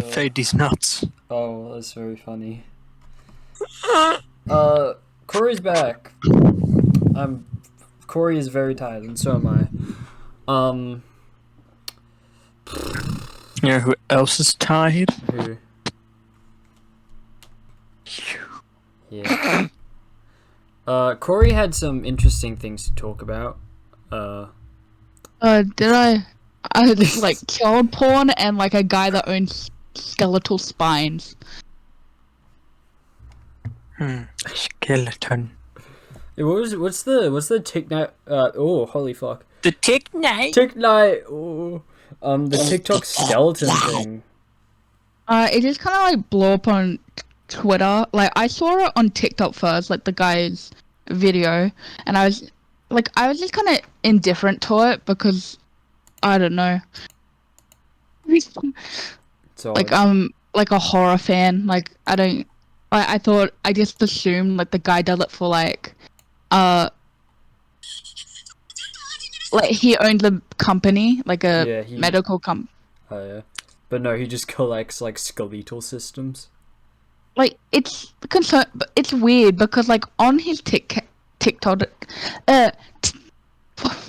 Fade these nuts. Oh, that's very funny. Corey's back. Corey is very tired, and so am I. You know who else is tired? Who? Yeah. Corey had some interesting things to talk about. Did I like child porn and like a guy that owns skeletal spines. Skeleton. What's the tick night? Oh, holy fuck! The tick night. Tick night. Oh, the TikTok skeleton thing. It just kind of like blew up on Twitter. Like I saw it on TikTok first, like the guy's video, and I was just kind of indifferent to it because I don't know. So like a horror fan. Like I thought I just assumed like the guy does it for like he owns a company, like a medical company. Oh yeah, but no, he just collects like skeletal systems. Like it's weird because like on his TikTok,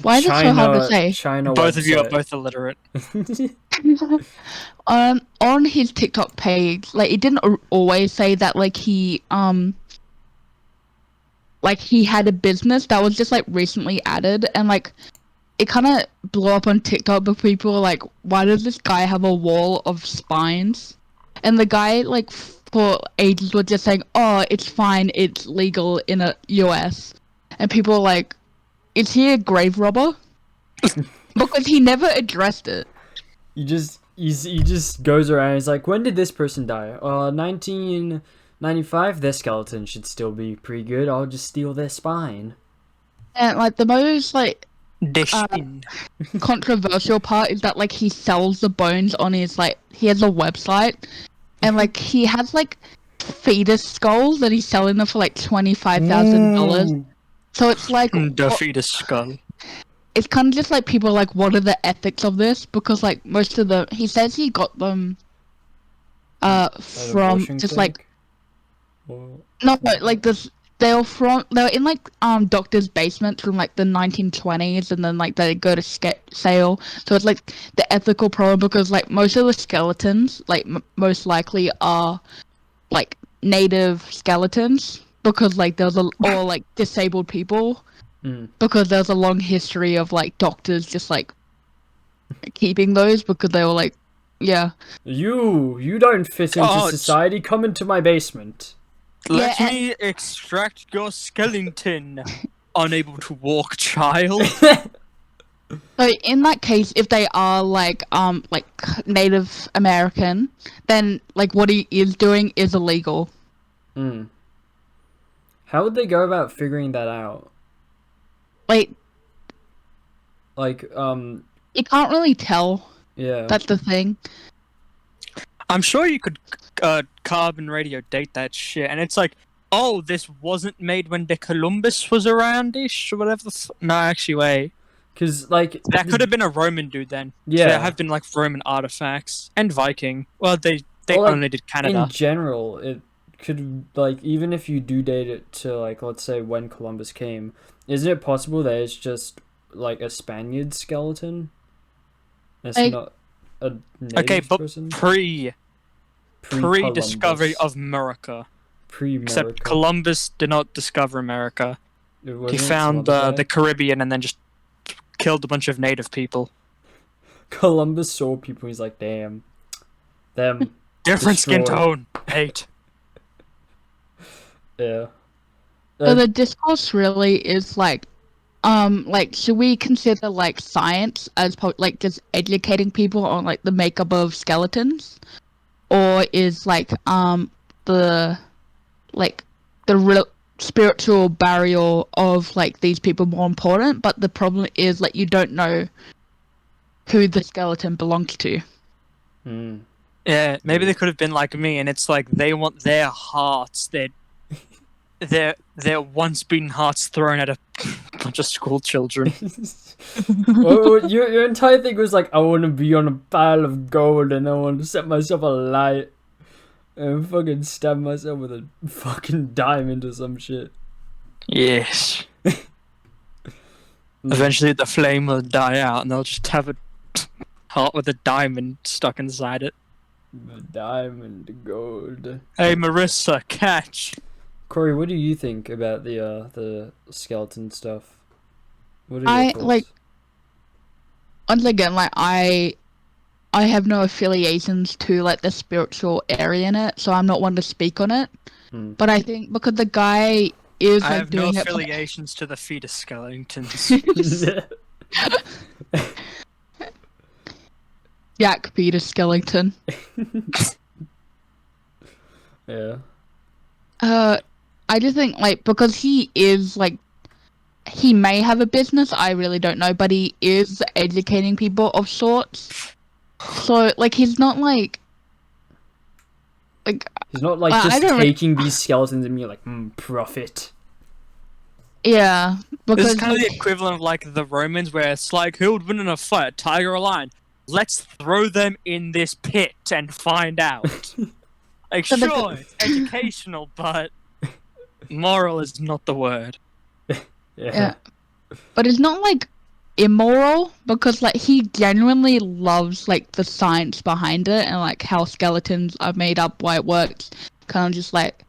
why is it so hard to say? China both website. of you are both illiterate. On his TikTok page, like it didn't always say that like he had a business that was just like recently added, and like it kind of blew up on TikTok, but people were like, why does this guy have a wall of spines? And the guy like for ages was just saying, oh, it's fine, it's legal in a US, and people were like, is he a grave robber? Because he never addressed it. He just goes around. He's like, when did this person die? 1995. Their skeleton should still be pretty good. I'll just steal their spine. And like the most like Destined. controversial part is that like he sells the bones on his like he has a website, and like he has like fetus skulls that he's selling them for like $25,000. So it's like The fetus skull. it's kind of just like people are like, what are the ethics of this? Because like most of the he says he got them from just like no, like this. They were in like doctor's basements from like the 1920s, and then like they go to sale. So it's like the ethical problem because like most of the skeletons like most likely are like native skeletons because like there's or like disabled people because there's a long history of like doctors just like keeping those because they were like you don't fit into society. Come into my basement. Let me extract your skeleton. Unable to walk, child. So in that case, if they are like Native American, then like what he is doing is illegal. How would they go about figuring that out? Like you can't really tell. Yeah, that's the thing. I'm sure you could carbon radio date that shit, and it's like, oh, this wasn't made when the Columbus was around-ish, or whatever no, actually, wait. Because, like... That could have been a Roman dude, then. Yeah. So there have been, like, Roman artifacts. And Viking. Well, they only did Canada. In general, it could, like, even if you do date it to, like, let's say when Columbus came, isn't it possible that it's just, like, a Spaniard skeleton? It's not... a native person? Pre-discovery of America. Except Columbus did not discover America. He found the Caribbean and then just killed a bunch of native people. Columbus saw people, he's like, damn. Them. Different skin tone. Hate. Yeah. So the discourse really is like should we consider like science as like just educating people on like the makeup of skeletons, or is like the real spiritual burial of like these people more important? But the problem is like you don't know who the skeleton belongs to. Yeah, maybe they could have been like me, and it's like they want their hearts, their once beaten hearts thrown at a Bunch of school children. Well, your entire thing was like, I want to be on a pile of gold and I want to set myself alight and fucking stab myself with a fucking diamond or some shit. Yes. Eventually the flame will die out and they'll just have a heart with a diamond stuck inside it. The diamond gold. Hey Marissa, catch! Corey, what do you think about the skeleton stuff? What are your thoughts? like once again, like I have no affiliations to like the spiritual area in it, so I'm not one to speak on it. But I think because the guy is I like have no doing affiliations to the fetus skeletons. Jack Peter Skellington. Yeah. I just think like because he is like he may have a business, I really don't know, but he is educating people of sorts. So like he's not like he's not like just taking these skeletons and being like profit. Yeah, because this is kind of the equivalent of like the Romans, where it's like, who would win in a fight, a tiger or a lion? Let's throw them in this pit and find out. Like, sure, it's educational, but moral is not the word. Yeah. But it's not like immoral, because like he genuinely loves like the science behind it and like how skeletons are made up, why it works. Kind of just like,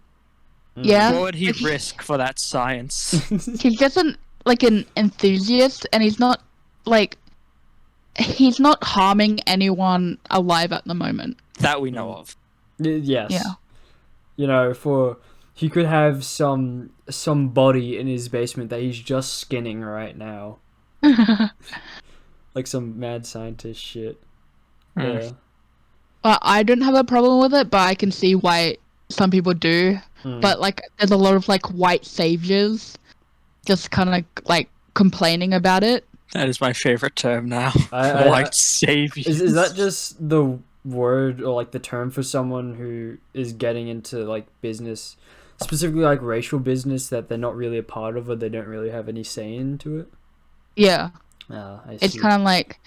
yeah. What would he risk for that science? He's just an enthusiast, and he's not harming anyone alive at the moment. That we know of. Yes. Yeah. You know, he could have some body in his basement that he's just skinning right now. Like some mad scientist shit. Yeah. I don't have a problem with it, but I can see why some people do. But like there's a lot of like white saviors just kind of like complaining about it. That is my favorite term now. White saviors. Is that just the word or like the term for someone who is getting into like business, specifically like racial business, that they're not really a part of or they don't really have any say into it? Yeah. I see. It's kind of like,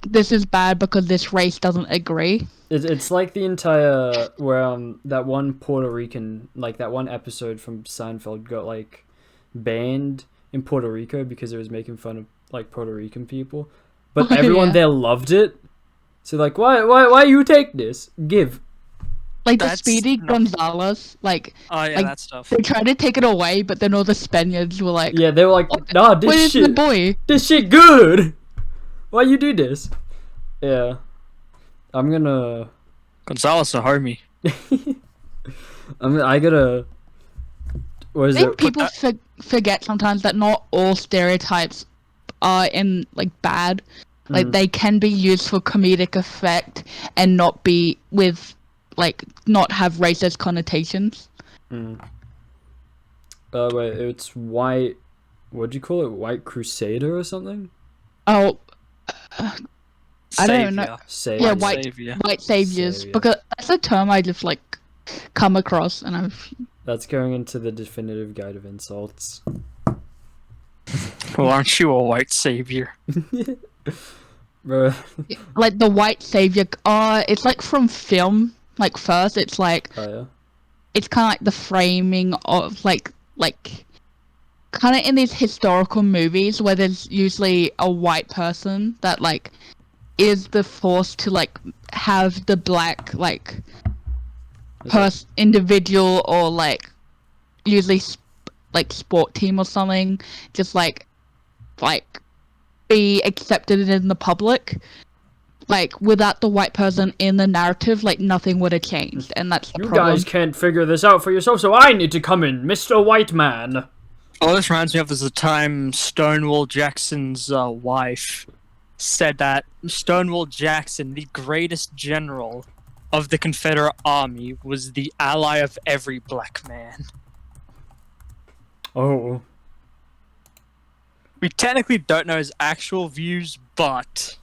this is bad because this race doesn't agree. It's like the entire where that one Puerto Rican, like that one episode from Seinfeld got like banned in Puerto Rico because it was making fun of like Puerto Rican people, but everyone there loved it. So like, why you take this? Give. Like the Speedy Gonzalez, like that stuff. They tried to take it away, but then all the Spaniards were like, yeah, they were like, nah, this shit good. Why you do this? Yeah, I'm gonna. Gonzalez a homie. I gotta. What is I think it? people forget sometimes that not all stereotypes are in like bad. Like they can be used for comedic effect and not be with like not have racist connotations. Wait, it's white. What'd you call it? White Crusader or something? Oh, I don't know. Savior. Yeah, white saviors. Because that's a term I just like come across, and I've. That's going into the definitive guide of insults. Well, aren't you a white savior? Bro. Like the white savior. It's like from film. Like first, it's like. Oh yeah. It's kind of like the framing of like kind of in these historical movies where there's usually a white person that like is the force to like have the black like individual or like usually like sport team or something just like be accepted in the public. Like without the white person in the narrative, like nothing would have changed, and that's the problem. You guys can't figure this out for yourself, so I need to come in, Mr. White Man. Oh, this reminds me of the time Stonewall Jackson's wife said that Stonewall Jackson, the greatest general of the Confederate Army, was the ally of every black man. Oh. We technically don't know his actual views, but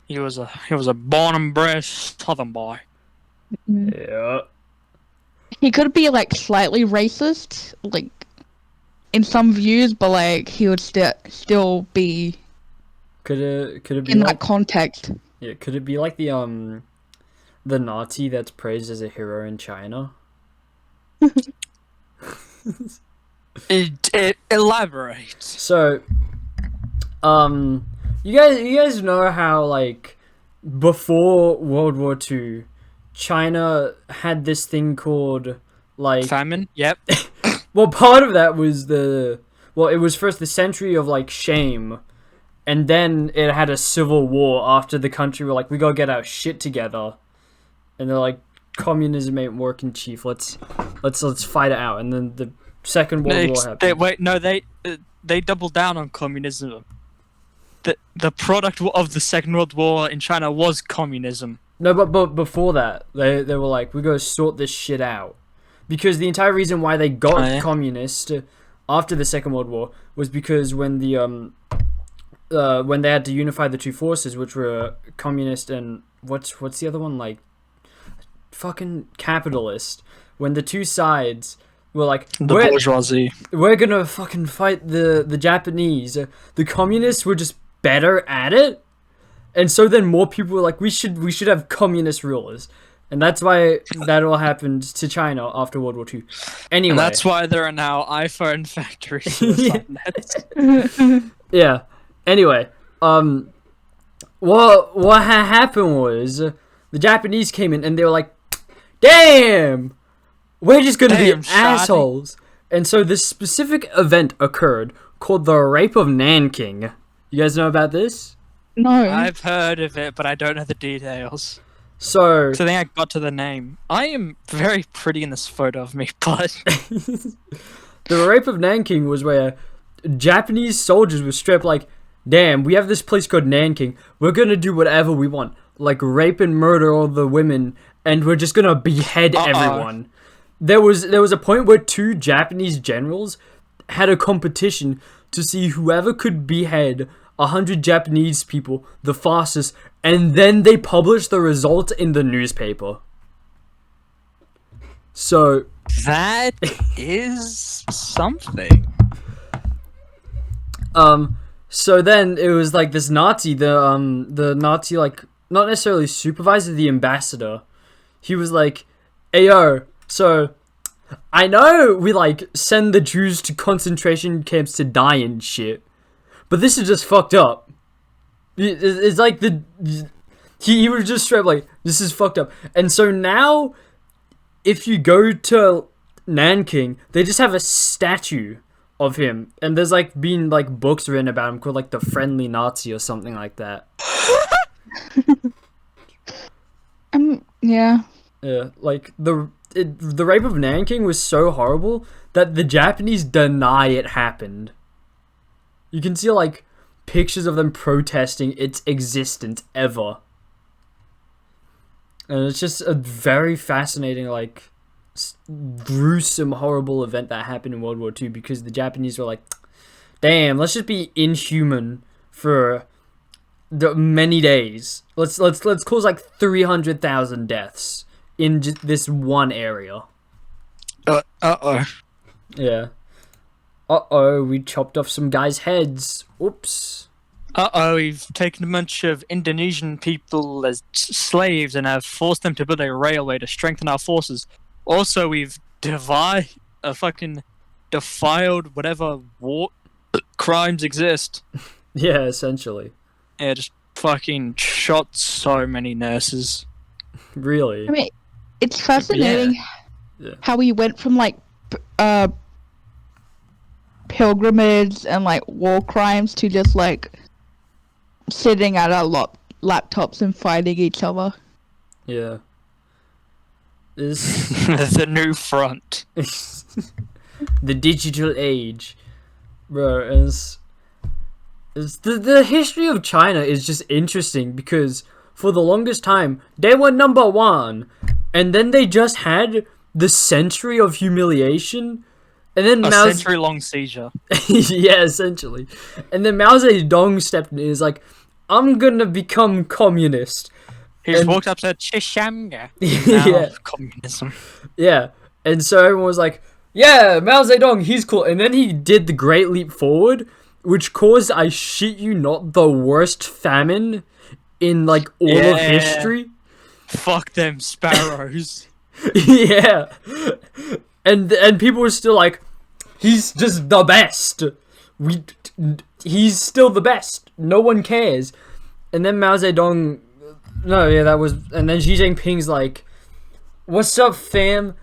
he was a born and bred Southern boy. Yeah. He could be like slightly racist, like, in some views, but like he would still be Could it be in like that context. yeah? Could it be like the Nazi that's praised as a hero in China? Elaborate. So, you guys know how like before World War II, China had this thing called like Famine. Yep. well, part of that was it was first the century of like shame, and then it had a civil war after the country were like, we gotta get our shit together, and they're like, communism ain't working, chief. Let's fight it out, and then the Second World War happened. They doubled down on communism. The product of the Second World War in China was communism. No, but before that, they were like, we gotta sort this shit out, because the entire reason why they got communist after the Second World War was because when they had to unify the two forces, which were communist and what's the other one, like fucking capitalist, when the two sides were like, bourgeoisie, we're gonna fucking fight the Japanese, the communists were just better at it, and so then more people were like, we should have communist rulers, and that's why that all happened to China after World War II. Anyway, and that's why there are now iPhone factories. Yeah. Anyway, what happened was the Japanese came in and they were like, damn, we're just gonna be assholes. And so this specific event occurred called the Rape of Nanking. You guys know about this? No. I've heard of it, but I don't know the details. So I think I got to the name. I am very pretty in this photo of me, but the Rape of Nanking was where Japanese soldiers were stripped like, damn, we have this place called Nanking. We're gonna do whatever we want. Like rape and murder all the women, and we're just gonna behead everyone. There was a point where two Japanese generals had a competition to see whoever could behead 100 Japanese people the fastest, and then they published the result in the newspaper. So that is something. So then it was like this Nazi, the Nazi, like, not necessarily supervisor, the ambassador. He was like, "Ayo, so I know we like send the Jews to concentration camps to die and shit, but this is just fucked up." It's like he was just straight like, this is fucked up. And so now, if you go to Nanking, they just have a statue of him, and there's like been like books written about him called like the Friendly Nazi or something like that. Yeah. Yeah, like the Rape of Nanking was so horrible that the Japanese deny it happened. You can see like pictures of them protesting its existence ever, and it's just a very fascinating, like, gruesome, horrible event that happened in World War II, because the Japanese were like, damn, let's just be inhuman for many days. Let's cause like 300,000 deaths in this one area. Yeah. We chopped off some guys' heads. Oops. We've taken a bunch of Indonesian people as slaves and have forced them to build a railway to strengthen our forces. Also, we've defiled whatever war crimes exist. Yeah, essentially. Yeah, just fucking shot so many nurses. Really? I mean, it's fascinating how we went from like pilgrimage and like war crimes to just like sitting at our laptops and fighting each other. Yeah. The new front. The digital age. Bro, the history of China is just interesting, because for the longest time they were number one, and then they just had the century of humiliation, and then century-long seizure. Yeah, essentially. And then Mao Zedong stepped in and is like, I'm gonna become communist. He just walked up to Chishanga. Yeah. Communism. Yeah. And so everyone was like, yeah, Mao Zedong, he's cool. And then he did the Great Leap Forward, which caused, I shit you not, the worst famine in like all of history. Fuck them sparrows. Yeah. And people were still like, he's just the best. He's still the best. No one cares. And then Mao Zedong, and then Xi Jinping's like, what's up, fam?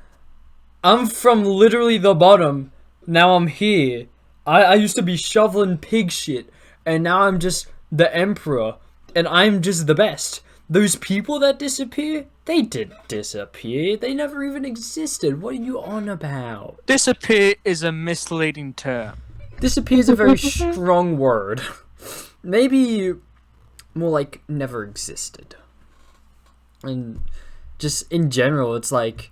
I'm from literally the bottom. Now I'm here. I used to be shoveling pig shit, and now I'm just the emperor, and I'm just the best. Those people that disappear, they didn't disappear. They never even existed. What are you on about? Disappear is a misleading term. Disappear is a very strong word. Maybe more like never existed. And just in general, it's like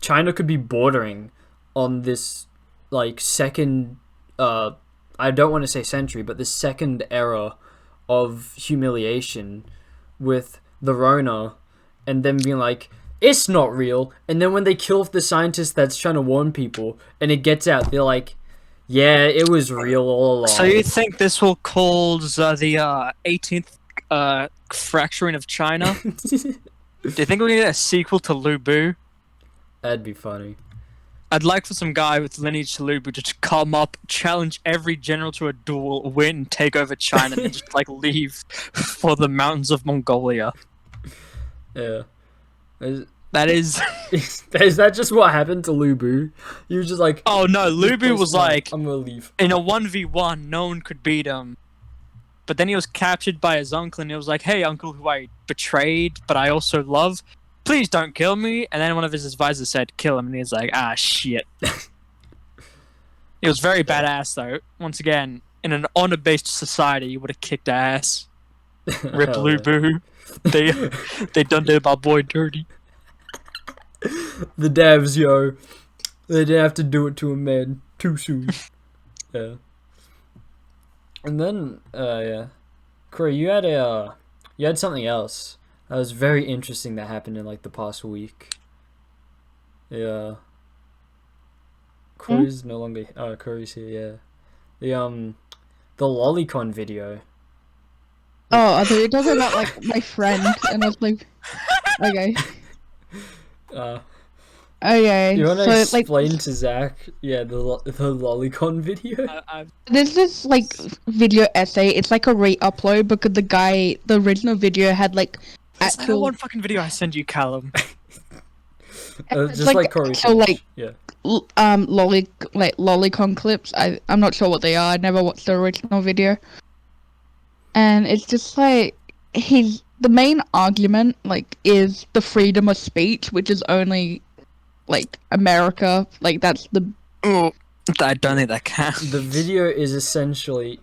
China could be bordering on this like second I don't want to say century, but the second era of humiliation with the Rona, and then being like, it's not real. And then when they kill the scientist that's trying to warn people and it gets out, they're like, yeah, it was real all along. So you think this will cause the 18th fracturing of China? Do you think we're gonna get a sequel to Lu Bu? That'd be funny. I'd like for some guy with lineage to Lu Bu to just come up, challenge every general to a duel, win, and take over China, and then just like leave for the mountains of Mongolia. Yeah. That is. Is that just what happened to Lu Bu? He was just like, Oh no, Lu Bu was like, I'm gonna leave. in a 1v1, no one could beat him. But then he was captured by his uncle, and he was like, hey, uncle, who I betrayed, but I also love, please don't kill me. And then one of his advisors said, kill him, and he was like, ah, shit. He was very badass, though. Once again, in an honor-based society, he would have kicked ass. Rip Hell Lu yeah. Bu. They done did my boy dirty. The devs, yo. They didn't have to do it to him, man. Too soon. Yeah. And then, yeah. Corey, you had something else that was very interesting that happened in, like, the past week. Yeah. Corey's no longer... Oh, Corey's here, yeah. The Lolicon video. Oh, I thought you were talking about like my friend, and I was like, okay, okay. You want to So explain to Zach, the Lolicon video? there's this like video essay. It's like a re-upload because the original video had like Is that one fucking video I send you, Callum? it's Just like Corey. actual, like, yeah. lolicon clips. I'm not sure what they are. I never watched the original video. And it's just like the main argument like is the freedom of speech, which is only like America. Like that's the Oh, I don't think that counts. The video is essentially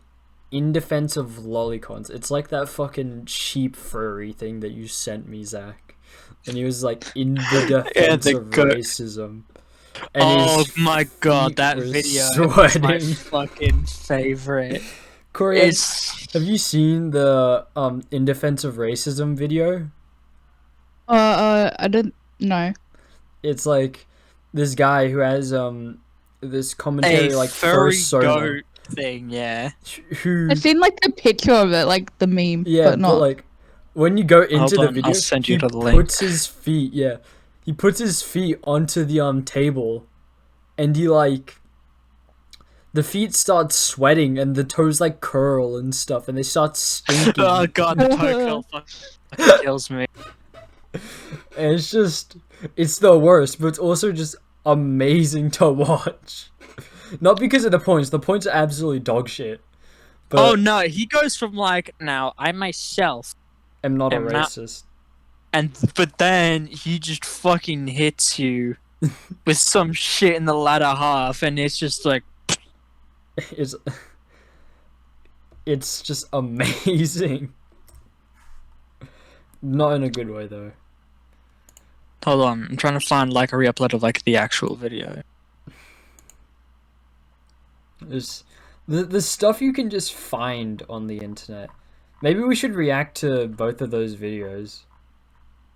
in defense of lolicons. It's like that fucking sheep furry thing that you sent me, Zach. And he was like in the defense of racism. And oh my god, that video is my fucking favorite. Corey, have you seen the in defense of racism video? I don't know. It's like this guy who has this commentary like first goat thing, yeah. Who I've seen like a picture of it, like the meme, yeah, but not like when you go into the video, I'll send you he the link. puts his feet, he puts his feet onto the table, and he like. The feet start sweating and the toes like curl and stuff, and they start stinking. Oh god, the toe curl fucking kills me. And it's the worst, but it's also just amazing to watch. Not because of the points are absolutely dog shit. But Oh no, he goes from like, now I myself am not a am not- racist. but then he just fucking hits you with some shit in the latter half, and it's just like, It's just amazing. Not in a good way though. hold on, I'm trying to find like a re-upload of like the actual video. There's the stuff you can just find on the internet. Maybe we should react to both of those videos.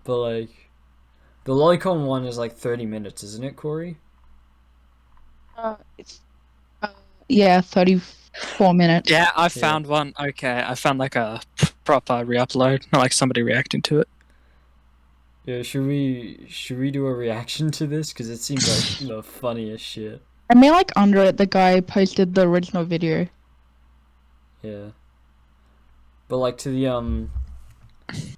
But The lolicon one is like 30 minutes, isn't it, Corey? It's yeah, 34 minutes. Yeah, I found one. Okay, I found like a proper re-upload, not like somebody reacting to it. Yeah, should we do a reaction to this? Because it seems like the funniest shit. I mean, like under it, the guy posted the original video. Yeah. But like to the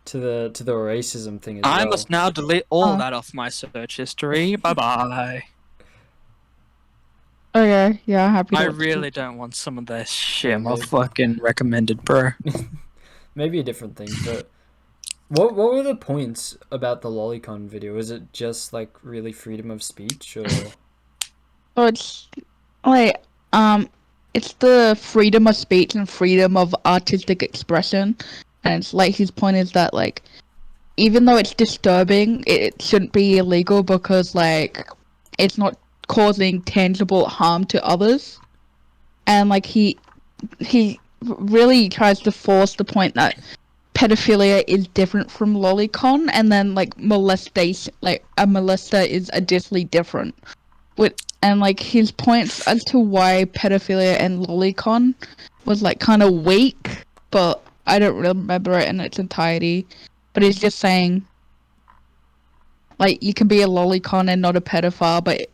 to the racism thing as well. I must now delete all that off my search history. Bye bye. Okay, yeah, happy to I watch really don't want some of this shit maybe. fucking recommended, bro. Maybe a different thing, but what were the points about the lolicon video? Was it just like really freedom of speech, or? So it's like it's the freedom of speech and freedom of artistic expression, and it's like his point is that like even though it's disturbing, it shouldn't be illegal because like it's not causing tangible harm to others, and like he really tries to force the point that pedophilia is different from lolicon, and then like molestation, like a molester is additionally different. And like his points as to why pedophilia and lolicon was like kind of weak, but I don't remember it in its entirety. But he's just saying, like, you can be a lolicon and not a pedophile, but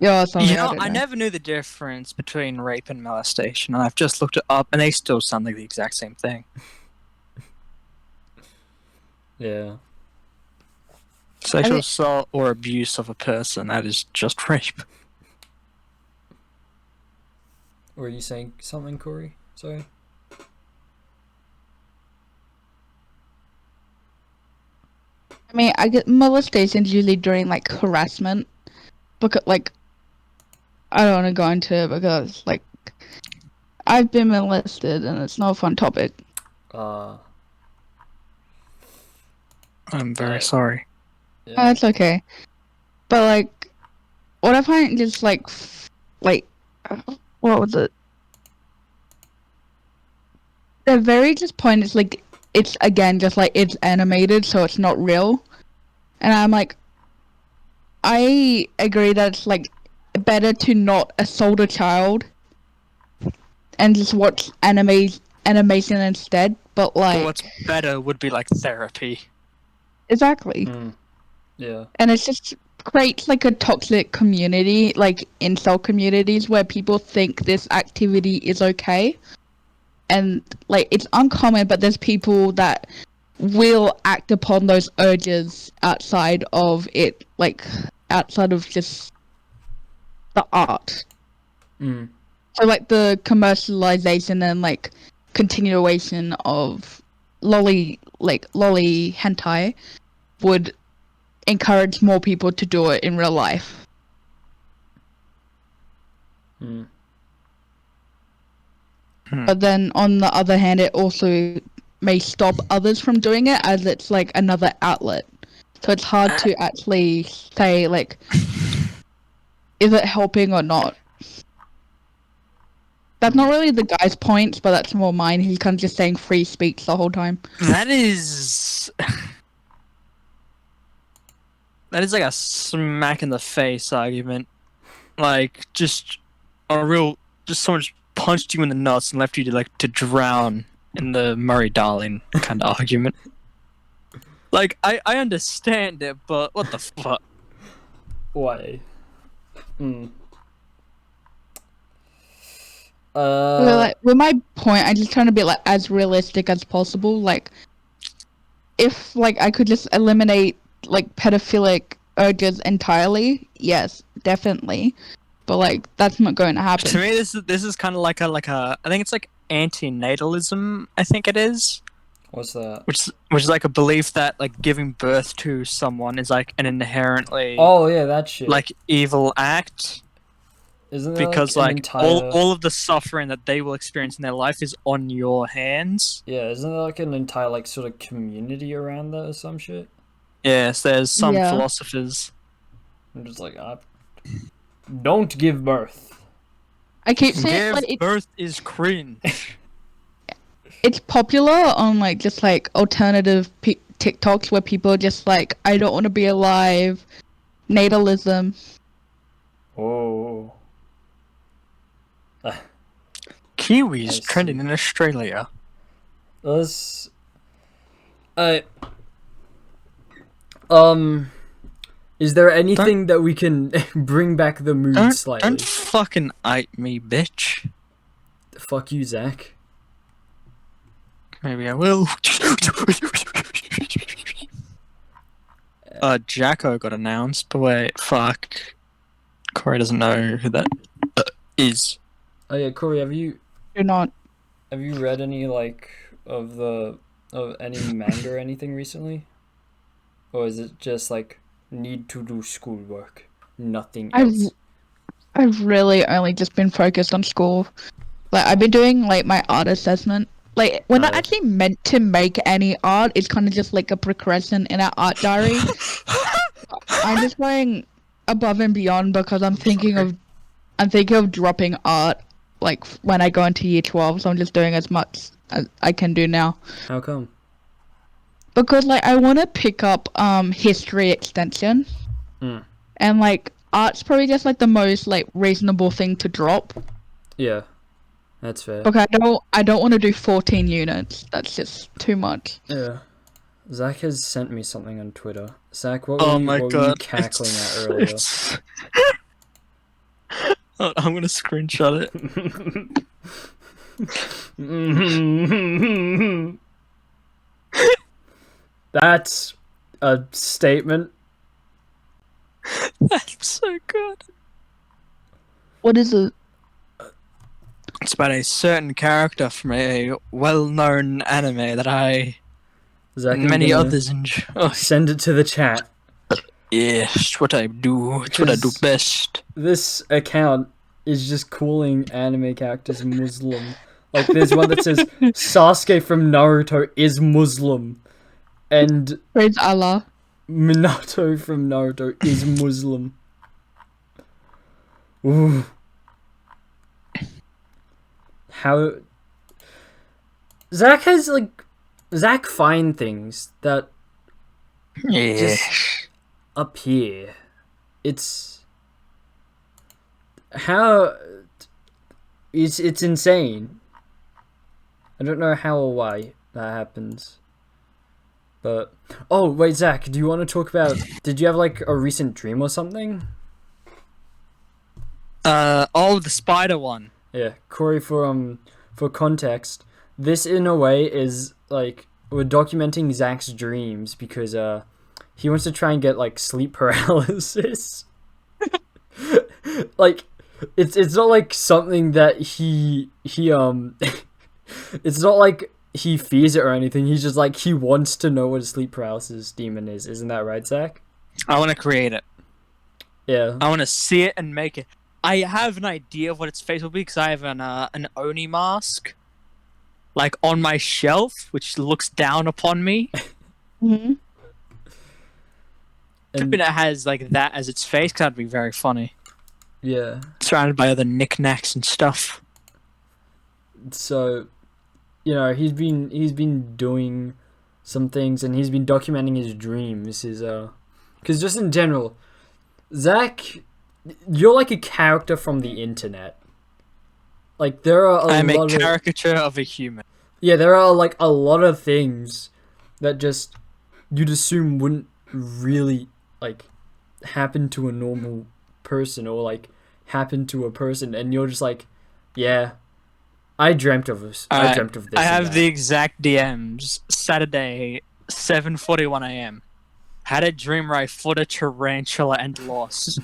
yeah, sorry, You know, I I never knew the difference between rape and molestation, and I've just looked it up, and they still sound like the exact same thing. Yeah. Sexual assault or abuse of a person, that is just rape. Were you saying something, Corey? Sorry. I mean, I get molestations usually during like harassment, because like I don't want to go into it because like I've been molested and it's not a fun topic. I'm very sorry. Yeah. It's okay, but like what I find just like what was it? The very just point is like it's again just like it's animated, so it's not real, and I'm like, I agree that it's like better to not assault a child and just watch animation instead. But like, But what's better would be like therapy. exactly. Yeah. And it's just creates like a toxic community, like incel communities, where people think this activity is okay. And like it's uncommon, but there's people that will act upon those urges outside of it, like outside of just the art. So like the commercialization and like continuation of lolly hentai would encourage more people to do it in real life. But then on the other hand, it also may stop others from doing it, as it's like another outlet. So it's hard to actually say like, is it helping or not? That's not really the guy's point, but that's more mine. He's kind of just saying free speech the whole time. That is like a smack in the face argument. Like just someone just punched you in the nuts and left you to drown in the Murray-Darling kind of argument. Like I understand it, but what the fuck? Why? Like, with my point, I'm just trying to be like as realistic as possible. Like, if like I could just eliminate like pedophilic urges entirely, yes, definitely. But like that's not going to happen. To me, this is kind of like a I think it's like antinatalism. I think it is. What's that? Which is like a belief that like giving birth to someone is like an inherently that shit. like evil act. Isn't there Because like, like all of the suffering that they will experience in their life is on your hands. Yeah, isn't there like an entire like sort of community around that or some shit? Yes, there's some philosophers. I'm just like, don't give birth. I keep saying Give like birth is cringe. it's popular on like just like alternative TikToks where people are just like, I don't want to be alive, natalism. Oh. Kiwis trending in Australia. Let's. Is there anything that we can bring back the mood slightly? Don't fucking ite me, bitch. Fuck you, Zach. Maybe I will. Jacko got announced, but wait, fuck. Corey doesn't know who that is. Oh yeah, Corey, have you You're not. read any of any manga or anything recently? Or is it just like need to do schoolwork, nothing else? I've really only just been focused on school. Like, I've been doing like my art assessment. Like, we're not actually meant to make any art. It's kind of just like a progression in our art diary. I'm just going above and beyond because I'm thinking of dropping art like when I go into year 12. So I'm just doing as much as I can do now. How come? Because like I want to pick up history extension, and like art's probably just like the most like reasonable thing to drop. Yeah, that's fair. Okay, I don't want to do 14 units. That's just too much. Yeah. Zach has sent me something on Twitter. Zach, what were you cackling at earlier? I'm gonna screenshot it. That's a statement. That's so good. What is it? It's about a certain character from a well-known anime that I Zach, and many others enjoy. Send it to the chat. Yes, what I do. It's what I do best. This account is just calling anime characters Muslim. Like, there's one that says Sasuke from Naruto is Muslim. And Praise Allah. Minato from Naruto is Muslim. Ooh. How... Zach find things that just appear. It's... How... It's insane. I don't know how or why that happens. But... Oh, wait, Zach, do you want to talk about... Did you have, like, a recent dream or something? The spider one. Yeah, Corey, for context, this, in a way, is, like... We're documenting Zach's dreams because, he wants to try and get, like, sleep paralysis. Like, it's not, like, something that he it's not like he fears it or anything. He's just like, he wants to know what a sleep paralysis demon is. Isn't that right, Zach? I want to create it. Yeah. I want to see it and make it. I have an idea of what its face will be because I have an Oni mask, like, on my shelf, which looks down upon me. Mm-hmm. And it has, like, that as its face, because that'd be very funny. Yeah. Surrounded by other knickknacks and stuff. So, you know, he's been doing some things, and he's been documenting his dreams. Because just in general, Zach, you're like a character from the internet. Like, there are I'm a caricature of a human. Yeah, there are, like, a lot of things that just you'd assume wouldn't really, like, happen to a normal person or, like, happen to a person, and you're just like, yeah, I dreamt of this. I dreamt of this. I have the exact DMs. Saturday, 7:41 a.m. Had a dream where I fought a tarantula and lost.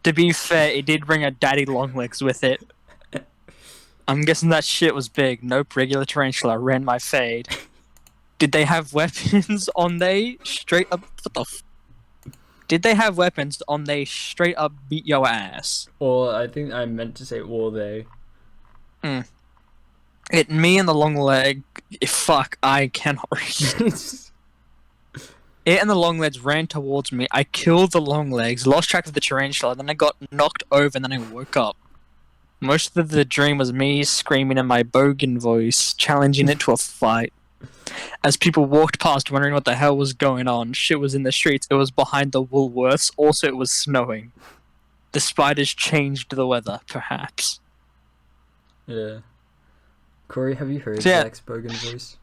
To be fair, it did bring a daddy longlegs with it. I'm guessing that shit was big. Nope, regular tarantula ran my fade. Did they have weapons on they straight up? What the Did they have weapons on they straight up beat your ass? Or I think I meant to say or they. Me and the long leg. Fuck, I cannot read. It and the long legs ran towards me. I killed the long legs, lost track of the tarantula, then I got knocked over, and then I woke up. Most of the dream was me screaming in my bogan voice, challenging it to a fight. As people walked past wondering what the hell was going on, shit was in the streets. It was behind the Woolworths. Also, it was snowing. The spiders changed the weather, perhaps. Yeah. Corey, have you heard Yeah. Zach's Bogan voice?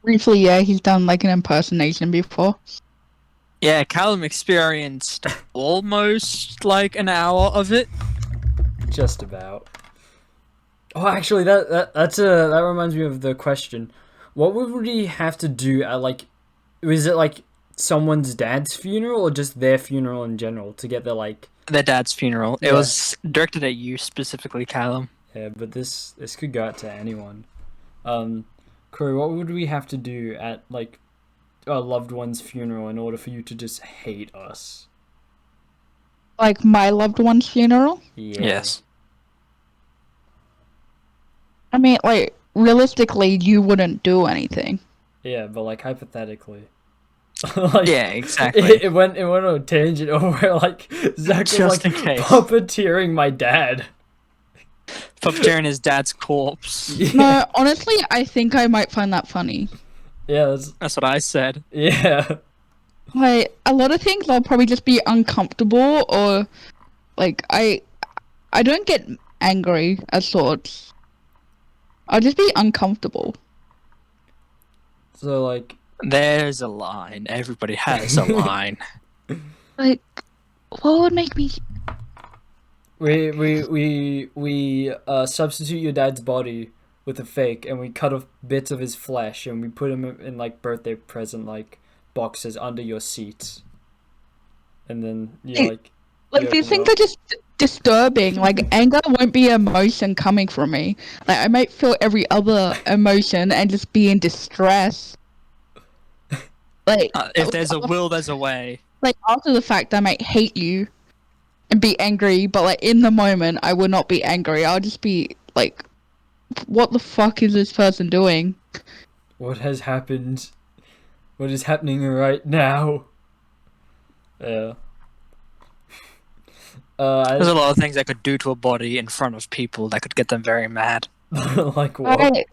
Briefly, yeah, he's done like an impersonation before. Yeah, Callum experienced almost like an hour of it. Just about. Oh, actually, that reminds me of the question. What would he have to do at, like, was it like someone's dad's funeral or just their funeral in general to get their, like... Their dad's funeral. Yeah. It was directed at you specifically, Callum. Yeah, but this could go out to anyone. Corey, what would we have to do at, like, a loved one's funeral in order for you to just hate us? Like my loved one's funeral? Yeah. Yes. I mean, like, realistically, you wouldn't do anything. Yeah, but, like, hypothetically. Like, Yeah, exactly. It went on a tangent over, like, Zach was, Just like, in case. puppeteering my dad. Puppeteering his dad's corpse. No, honestly, I think I might find that funny. Yeah, That's what I said. yeah. Like, a lot of things I'll probably just be uncomfortable, or, like, I don't get angry at sorts. I'll just be uncomfortable. So, like... There's a line. Everybody has a line. Like, what would make me... We substitute your dad's body with a fake, and we cut off bits of his flesh, and we put him in, like, birthday present, like, boxes under your seats. And then, you, like... Like, these things are just disturbing. Like, anger won't be an emotion coming from me. Like, I might feel every other emotion and just be in distress. Like, If there's a will, there's a way. like, after the fact, I might hate you and be angry, but, like, in the moment, I will not be angry. I'll just be, like, what the fuck is this person doing? What has happened? What is happening right now? Yeah. There's a lot of things I could do to a body in front of people that could get them very mad. Like what?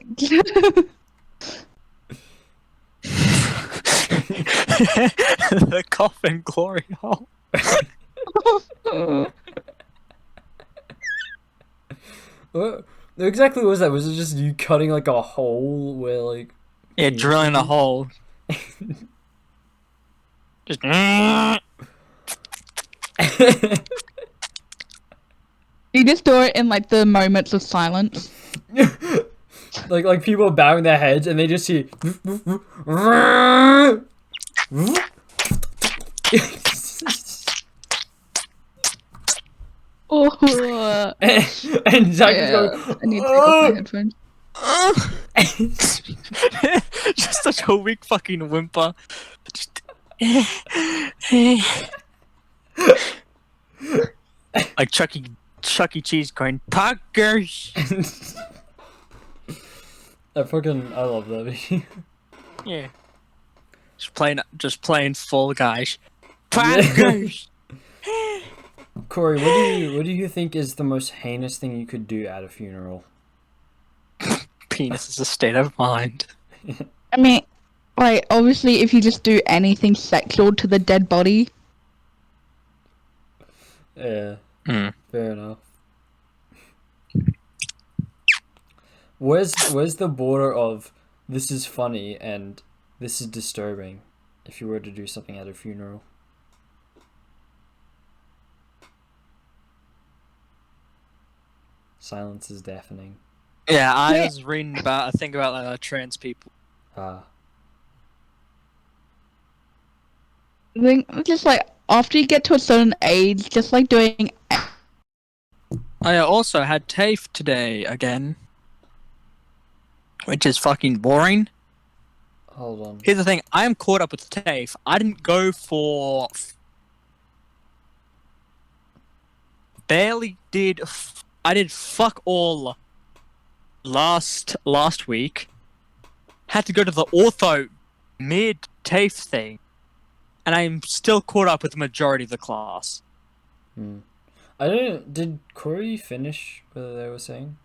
The coffin glory hole. What exactly was that? Was it just you cutting like a hole where like... Yeah, drilling a hole. Just... You just do it in, like, the moments of silence. like people are bowing their heads and they just see... Oh, and Zach is going... I need to take off my headphones. Just such a weak fucking whimper. Just... like Chuck E. Cheese going, Packers! I love that video. Yeah. Just playing Fall Guys. Packers! Corey, what do you think is the most heinous thing you could do at a funeral? Penis is a state of mind. I mean, like, obviously, if you just do anything sexual to the dead body... Yeah, Mm. fair enough. Where's the border of this is funny and this is disturbing if you were to do something at a funeral? Silence is deafening. Yeah, I was reading about a thing about trans people. Ah. I think, just, like, after you get to a certain age, just, like, doing... I also had TAFE today again. Which is fucking boring. Hold on. Here's the thing, I am caught up with TAFE. I didn't go for... Barely did... I did fuck all last week. Had to go to the ortho mid-TAFE thing. And I'm still caught up with the majority of the class. I don't... Did Corey finish what they were saying?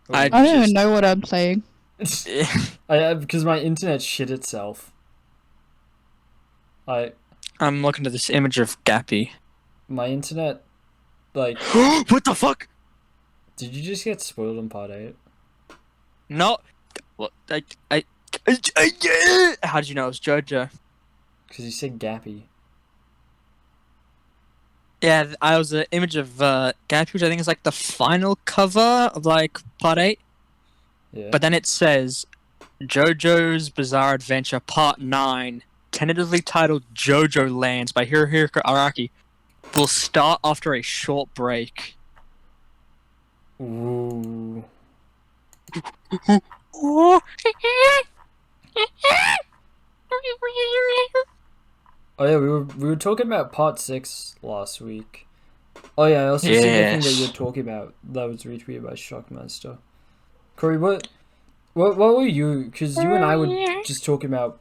I I don't just- even know what I'm saying. Because my internet shit itself. I'm looking at this image of Gappy. My internet, like, What the fuck? did you just get spoiled in part 8? No. What? How did you know it was JoJo? Because you said Gappy. Yeah, I was an image of Gappy, which I think is like the final cover of like part 8. Yeah. But then it says JoJo's Bizarre Adventure Part 9, tentatively titled JoJo Lands by Hirohiko Araki, will start after a short break. Ooh. Oh yeah, we were talking about part 6 last week. Oh yeah, I also seen the thing that you were talking about that was retweeted by Shockmaster. Corey, what were you? Because you and I were just talking about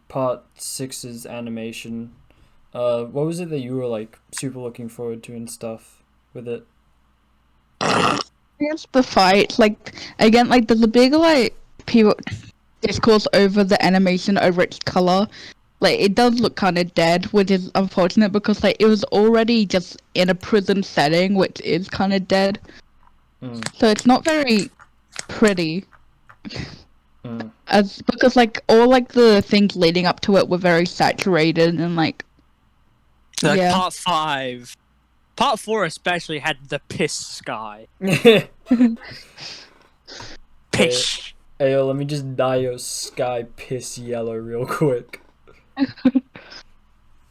part 6's animation. What was it that you were like super looking forward to and stuff with it? It's the fight. Like, again, like, there's a big, like, people discourse over the animation over its color. Like, it does look kind of dead, which is unfortunate because, like, it was already just in a prison setting, which is kind of dead. So it's not very pretty. Because, like, all, like, the things leading up to it were very saturated and, like, yeah. Part 5. Part 4 especially had the piss sky. Piss. Hey, yo, let me just dye your sky piss yellow real quick.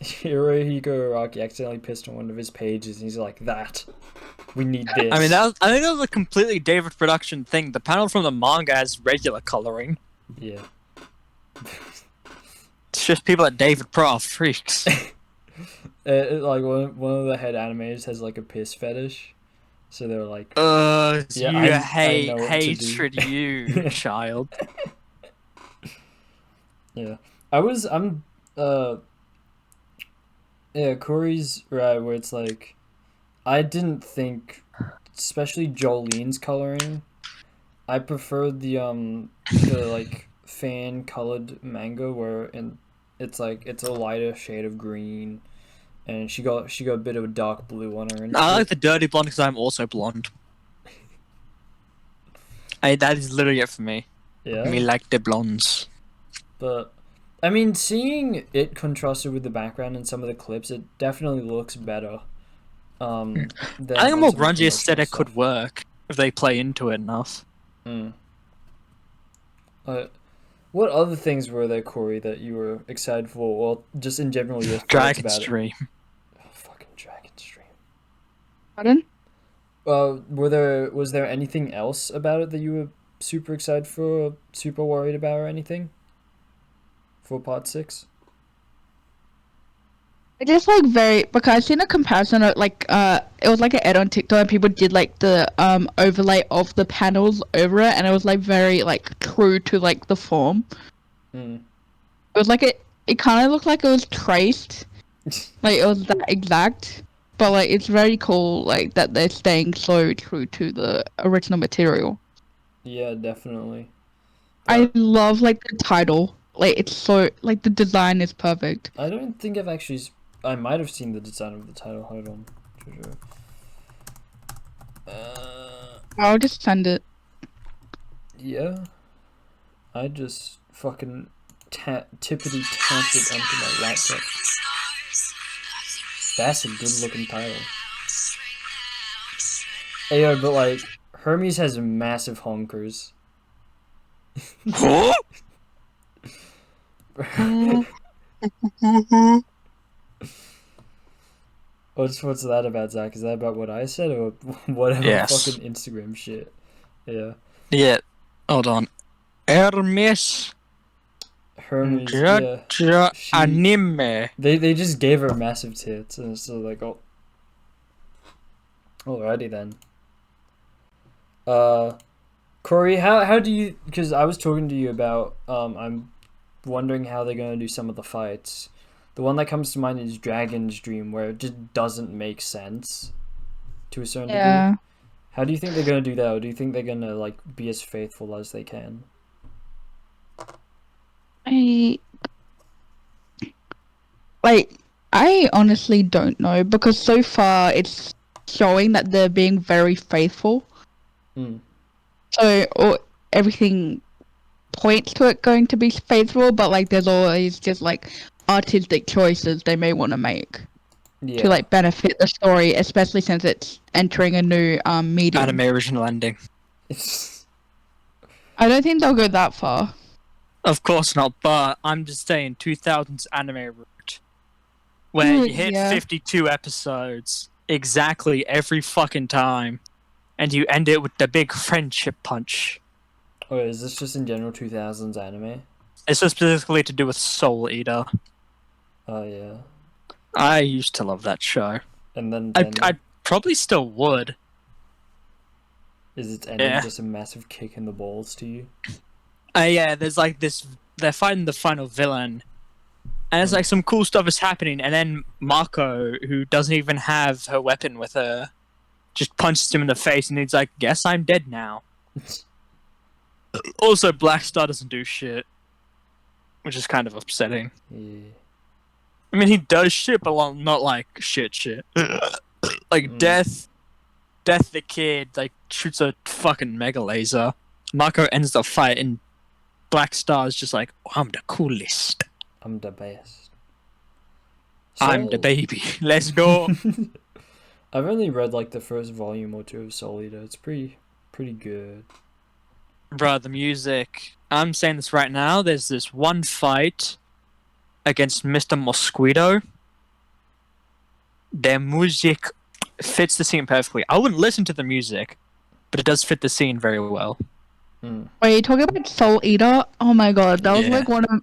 Hirohiko Araki accidentally pissed on one of his pages and he's like, that. We need this. I mean, I think that was a completely David production thing. The panel from the manga has regular coloring. Yeah. It's just people at David Pro are freaks. Like one of the head animators has like a piss fetish, so they're like, yeah, I know what to hatred, do. you child. Yeah, yeah, Corey's right where it's like, I didn't think, especially Jolene's coloring, I preferred the like fan colored manga where it's like it's a lighter shade of green. And she got a bit of a dark blue on her. And I like the dirty blonde because I'm also blonde. That is literally it for me. Yeah. Me like the blondes. But I mean, seeing it contrasted with the background in some of the clips, it definitely looks better. I think a more grungy aesthetic could work if they play into it enough. What other things were there, Corey, that you were excited for, or just in general your thoughts Dragon about Stream. it? Oh, fucking Dragon Stream. Pardon? Was there anything else about it that you were super excited for, or super worried about, or anything? For part 6? It just like because I've seen a comparison of like it was like an ad on TikTok and people did like the overlay of the panels over it and it was like very like true to like the form. It was like it kind of looked like it was traced, like it was that exact, but like it's very cool like that they're staying so true to the original material. Yeah, definitely. I love like the title, like it's so like the design is perfect. I don't think I might have seen the design of the title. Hold on. I'll just send it. Yeah. I just fucking tippity tapped it onto my laptop. That's a good looking title. Hey, yo, but like, Hermes has massive honkers. What's that about, Zach? Is that about what I said or whatever fucking Instagram shit? Yeah. Yeah. Hold on. Hermes. Yeah. Anime. They just gave her massive tits, and so like, oh. Alrighty then. Corey, how do you? Because I was talking to you about I'm wondering how they're gonna do some of the fights. The one that comes to mind is Dragon's Dream, where it just doesn't make sense to a certain degree. How do you think they're gonna do that, or do you think they're gonna like be as faithful as they can? I honestly don't know, because so far it's showing that they're being very faithful. So everything points to it going to be faithful, but like there's always just like artistic choices they may want to make to like benefit the story, especially since it's entering a new medium. Anime original ending. I don't think they'll go that far. Of course not, but I'm just saying 2000s anime route, where you hit 52 episodes exactly every fucking time, and you end it with the big friendship punch. Oh, is this just in general 2000s anime? It's just specifically to do with Soul Eater. Oh yeah. I used to love that show. And then I probably still would. Is its ending just a massive kick in the balls to you? Yeah, there's like this. They're fighting the final villain, and it's like some cool stuff is happening, and then Mako, who doesn't even have her weapon with her, just punches him in the face, and he's like, "Guess I'm dead now." Also, Black Star doesn't do shit, which is kind of upsetting. Yeah. I mean, he does shit, but not like shit. Like Death the Kid, like shoots a fucking mega laser. Mako ends the fight, and Black Star is just like, oh, I'm the coolest. I'm the best. I'm the baby. Let's go. I've only read like the first volume or two of Soul Eater. It's pretty good. Bruh, the music. I'm saying this right now. There's this one fight against Mr. Mosquito. Their music fits the scene perfectly. I wouldn't listen to the music, but it does fit the scene very well. Wait, you talking about Soul Eater? Oh my god, that was like one of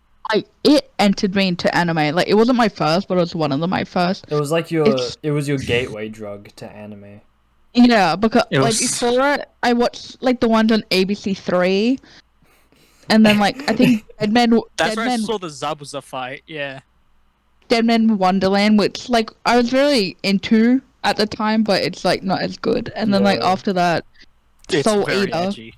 it entered me into anime. Like it wasn't my first, but it was one of my first. It was like it was your gateway drug to anime. Yeah, because like before it, I watched like the ones on ABC3, and then like I think That's where I saw the Zabuza fight. Yeah. Deadman Wonderland, which like I was really into at the time, but it's like not as good. And then like after that, Soul Eater. Edgy.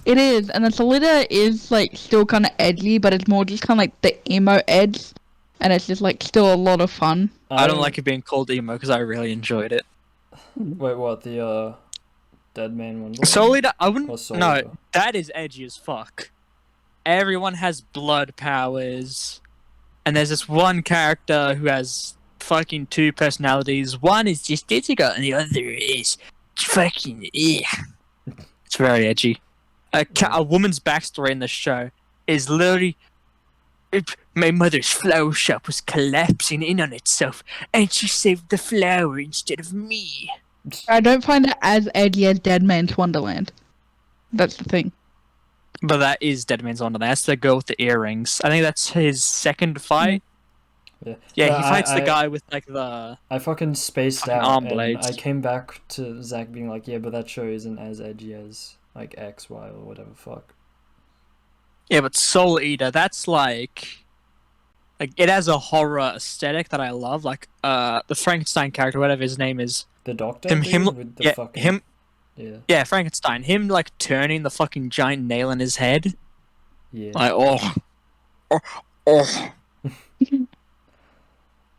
It is, and the Soul Eater is like still kind of edgy, but it's more just kind of like the emo edge, and it's just like still a lot of fun. I don't like it being called emo because I really enjoyed it. Wait, what? The Deadman Wonderland? Soul Eater, I wouldn't. No, Eater? that is edgy as fuck. Everyone has blood powers, and there's this one character who has fucking two personalities. One is just physical, and the other is fucking. It's very edgy. A woman's backstory in the show is literally, my mother's flower shop was collapsing in on itself, and she saved the flower instead of me. I don't find it as edgy as Dead Man's Wonderland. That's the thing. But that is Dead Man's Wonderland. That's the girl with the earrings. I think that's his second fight. Yeah, he fights the guy with like the. I fucking spaced out, arm and blades. I came back to Zach being like, "Yeah, but that show isn't as edgy as like X, Y, or whatever." Fuck. Yeah, but Soul Eater, that's like it has a horror aesthetic that I love. Like the Frankenstein character, whatever his name is. The doctor. Yeah, Frankenstein. Him like turning the fucking giant nail in his head. Yeah. Like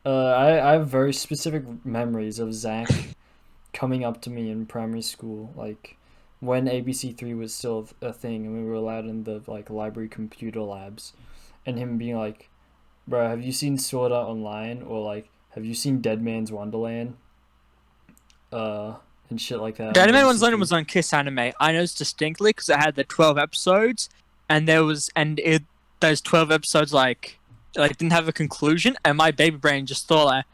I have very specific memories of Zach coming up to me in primary school, like when ABC3 was still a thing and we were allowed in the like library computer labs, and him being like, "Bro, have you seen Sword Art Online?" or like, "Have you seen Dead Man's Wonderland?" And shit like that. Dead Man's Wonderland was on Kiss Anime. I know this distinctly because it had the 12 episodes, and those 12 episodes like didn't have a conclusion, and my baby brain just thought like,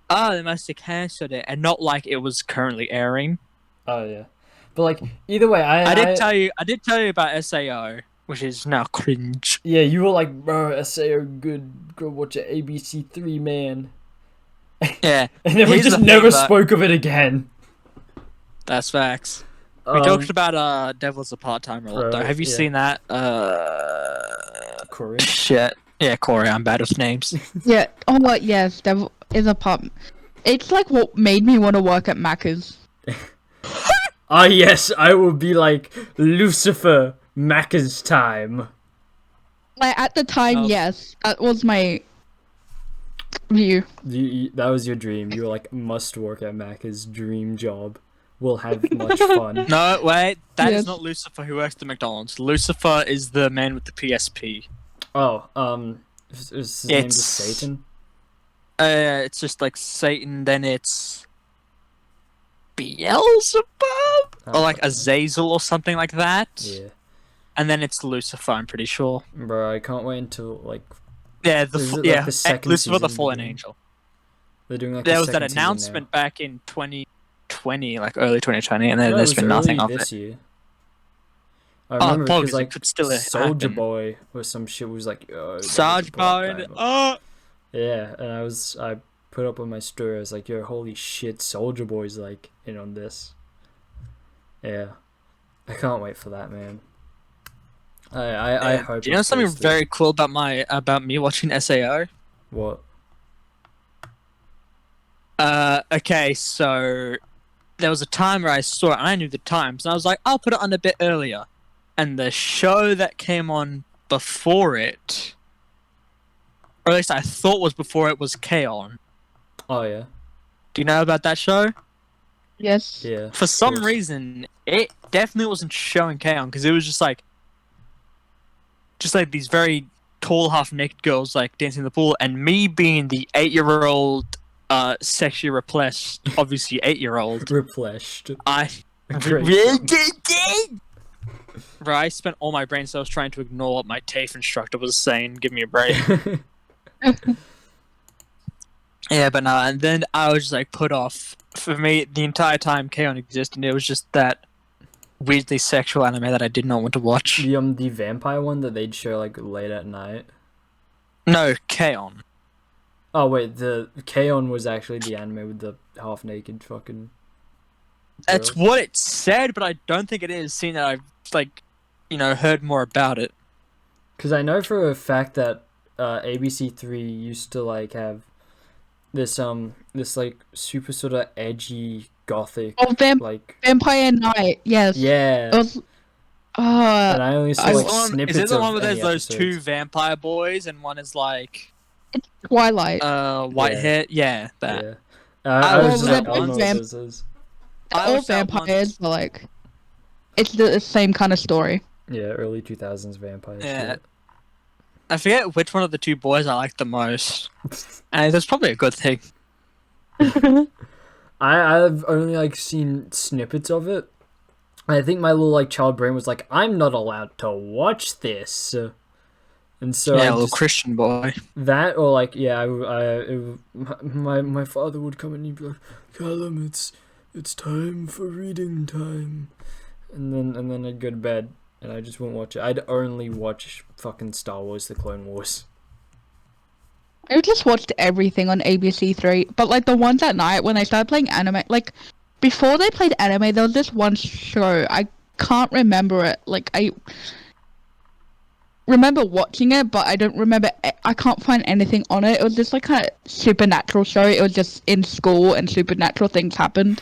"Oh, they must have cancelled it," and not like it was currently airing. Oh yeah, but like either way, I did tell you about SAO, which is now cringe. Yeah, you were like, "Bro, SAO good. Go watch it, ABC3, man." Yeah, and then we just never spoke of it again. That's facts. We talked about Devil's a Part-Timer a lot, though. Have you seen that? Corey? Shit. Yeah, Corey, I'm bad with names. Yeah. Oh, yes, Devil is a Part. It's like what made me want to work at Macca's. Ah, yes, I will be like Lucifer Macca's time. Like at the time, yes, that was my view. That was your dream. You were like, must work at Macca's dream job. We'll have much fun. No, wait, that is Yes. not Lucifer who works at McDonald's. Lucifer is the man with the PSP. Oh, is his name just Satan? It's just like Satan, then it's Beelzebub? Or like Azazel or something like that. Yeah. And then it's Lucifer, I'm pretty sure. Bro, I can't wait until like Yeah, the second Lucifer the season Fallen beginning? Angel. They're doing like There the was that second season announcement back in 2020, like early 2020, and then now. No, there's it was been nothing early of this it. year. I remember apologies, because like it could still Soldier happen. Boy or some shit was like, yo, Sarge Bowen, yeah, and I put up on my story. I was like, yo, holy shit, Soldier Boy's like in on this. Yeah, I can't wait for that, man. I hope. You know it something goes very cool about me watching SAO? through. What? Okay, so there was a time where I saw it and I knew the times, and I was like, I'll put it on a bit earlier. And the show that came on before it, or at least I thought was before it, was K-On! Oh yeah, Do you know about that show? Yes. yeah. For of some course. reason, it definitely wasn't showing K-On! Because it was just like these very tall, half-naked girls like dancing in the pool, and me being the 8-year-old, sexually repressed, obviously 8-year-old, Replenished. Bro, I spent all my brain cells trying to ignore what my TAFE instructor was saying. Give me a break. Yeah, but no, and then I was just like put off. For me, the entire time K-On! Existed, it was just that weirdly sexual anime that I did not want to watch. The vampire one that they'd show like late at night. No, K-On! Oh wait, the K-On! Was actually the anime with the half naked fucking. That's girls. what it said, but I don't think it is, seeing that I've heard more about it. Because I know for a fact that ABC3 used to like have this like super sort of edgy gothic like Vampire Night. Yes. yeah. It was, And I only saw like snippets is it the of one where there's any those two episodes. vampire boys and one is like it's Twilight. white Yeah. hair? Yeah, that. Yeah. I was just like, I don't know what vamp- this is. I All watched that vampires are like, it's the same kind of story. Yeah, early 2000s vampire Yeah. shit. I forget which one of the two boys I like the most. And that's probably a good thing. I've only like seen snippets of it. I think my little like child brain was like, I'm not allowed to watch this, and so Yeah, I little just, Christian boy. that or like yeah, my father would come and he'd be like, Callum, it's time for reading time, and then I'd go to bed and I just wouldn't watch it. I'd only watch fucking Star Wars: The Clone Wars. I just watched everything on ABC3, but like the ones at night when they started playing anime, like before they played anime, there was this one show. I can't remember it. Like I remember watching it, but I don't remember. I can't find anything on it. It was just like kind of supernatural show. It was just in school and supernatural things happened.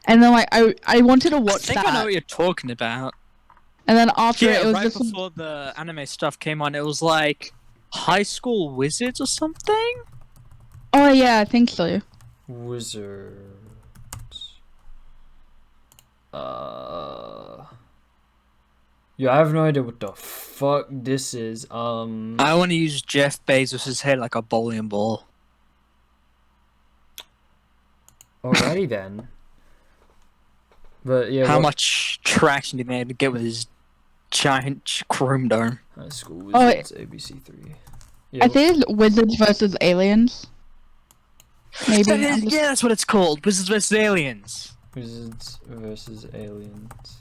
And then like I wanted to I watch think that. I know what you're talking about. And then after Yeah, it was right just before the anime stuff came on, it was like High School Wizards or something? oh yeah, I think so. Wizards. Yeah, I have no idea what the fuck this is. I want to use Jeff Bezos' head like a bowling ball. Alrighty then. But yeah, How much traction did he have to get with his giant chrome dome? High School Oh, Wizards, ABC3. Yeah, I think it's Wizards versus Aliens. Maybe. I'm just- Yeah, that's what it's called. Wizards vs. Aliens. Wizards versus Aliens.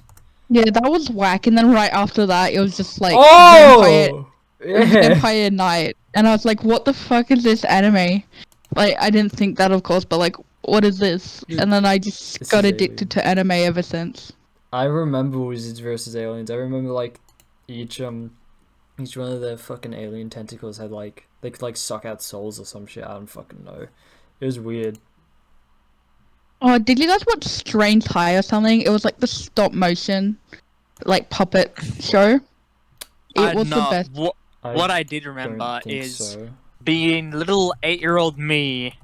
Yeah, that was whack. And then right after that, it was just like Oh! Yeah. Vampire Night, and I was like, "What the fuck is this anime?" Like, I didn't think that, of course, but like, what is this? And then I just This got is addicted to anime ever since. I remember Wizards versus Aliens. I remember like each one of their fucking alien tentacles had like they could like suck out souls or some shit. I don't fucking know. It was weird. Oh, did you guys watch Strange High or something? It was like the stop motion, like puppet show. It was the best. What I did remember is so. being little 8-year-old me,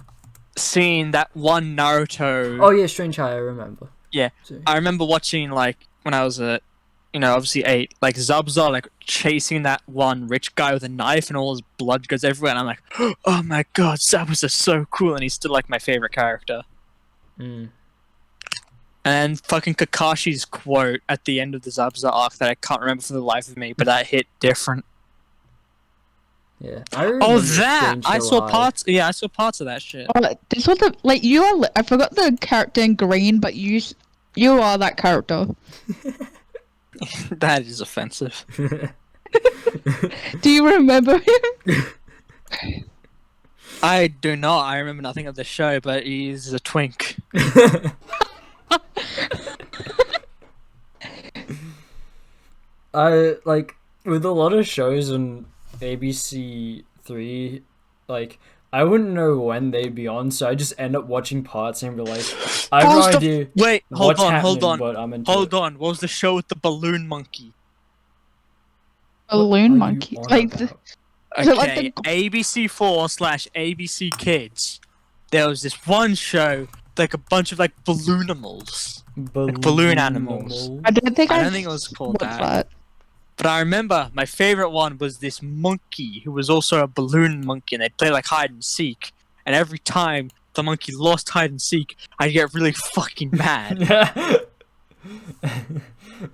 seeing that one Naruto. Oh yeah, Strange High, I remember. Yeah, So. I remember watching like when I was obviously 8, like Zabza like chasing that one rich guy with a knife and all his blood goes everywhere, and I'm like, oh my god, Zabuza's so cool, and he's still like my favorite character. Mm. And fucking Kakashi's quote at the end of the Zabuza arc that I can't remember for the life of me, but that hit different. Yeah. Oh, that! I saw parts. Yeah, I saw parts of that shit. Oh, this was like you are. I forgot the character in green, but you are that character. That is offensive. Do you remember him? I do not. I remember nothing of the show, but he's a twink. I like with a lot of shows on ABC3, like I wouldn't know when they'd be on, so I just end up watching parts and be like, I have no idea. Wait, hold what's happening, on. But I'm into Hold it. on. What was the show with the balloon monkey? Balloon What are monkey. you on Like about? Is it like Okay, ABC4/ABC Kids. There was this one show, like a bunch of like balloonimals. balloon animals. I don't think I don't think it was called what's that. But I remember my favorite one was this monkey who was also a balloon monkey, and they'd play like hide and seek. And every time the monkey lost hide and seek, I'd get really fucking mad.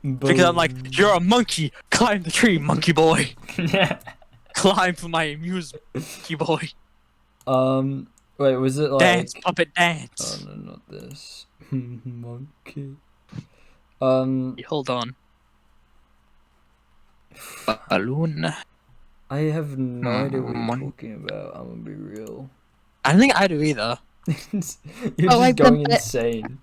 Because I'm like, you're a monkey, climb the tree, monkey boy. Climb for my amusement, monkey boy. Wait, was it like Dance, puppet dance. Oh no, not this. Monkey. Hold on. Balloon. I have no idea what you're talking about. I'm gonna be real. I don't think I do either. You're just like going insane.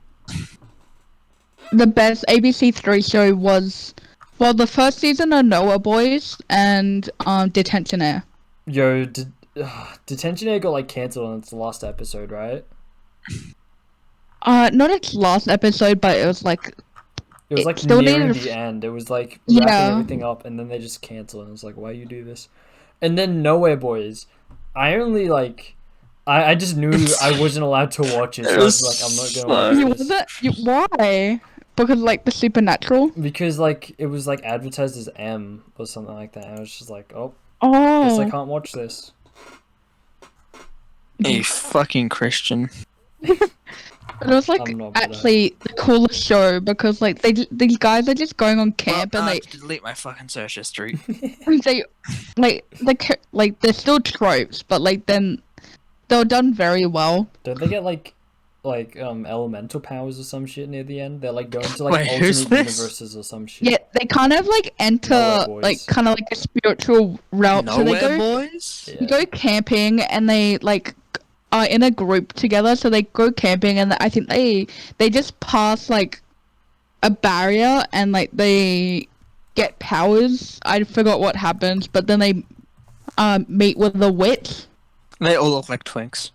The best ABC3 show was, well, the first season of Noah Boys and Detention Air. Yo, Detention Air got like cancelled on its last episode, right? Not its last episode, but it was like. It was like still nearing needed the end. It was like Yeah. wrapping everything up, and then they just canceled. And it was like, why you do this? And then Nowhere Boys. I only like. I just knew I wasn't allowed to watch it, so I was like, I'm not gonna You watch this. why? Because like the supernatural. Because like it was like advertised as M or something like that. And I was just like, oh, Oh. guess I can't watch this. You fucking Christian. It was like I'm not for that. actually the coolest show because like these guys are just going on camp Well, I and have to delete my fucking search history. they they're still tropes, but like then they're done very well. Don't they get like elemental powers or some shit near the end? They're like going to like Wait, who's alternate this? universes or some shit. Yeah, they kind of like enter Nowhere Boys. like kind of like a spiritual route. So they Nowhere go boys? Yeah. they go camping and they like are in a group together. So they go camping and I think they just pass like a barrier and like they get powers. I forgot what happens, but then they meet with the witch. They all look like twinks.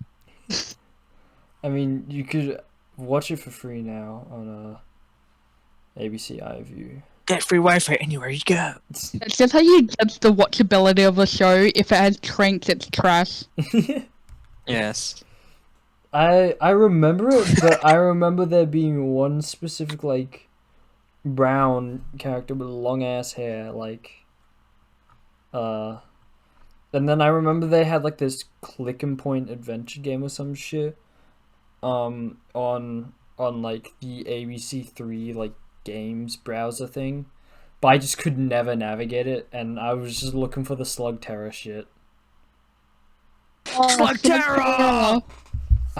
I mean, you could watch it for free now on ABC iView. Get free Wi-Fi anywhere you go. It's just how you judge the watchability of a show. If it has tranks, it's trash. Yes. I remember it, but I remember there being one specific like brown character with long ass hair, like and then I remember they had like this click and point adventure game or some shit on like the ABC3 like games browser thing, but I just could never navigate it, and I was just looking for the Slug Terror shit. Slug Terror! I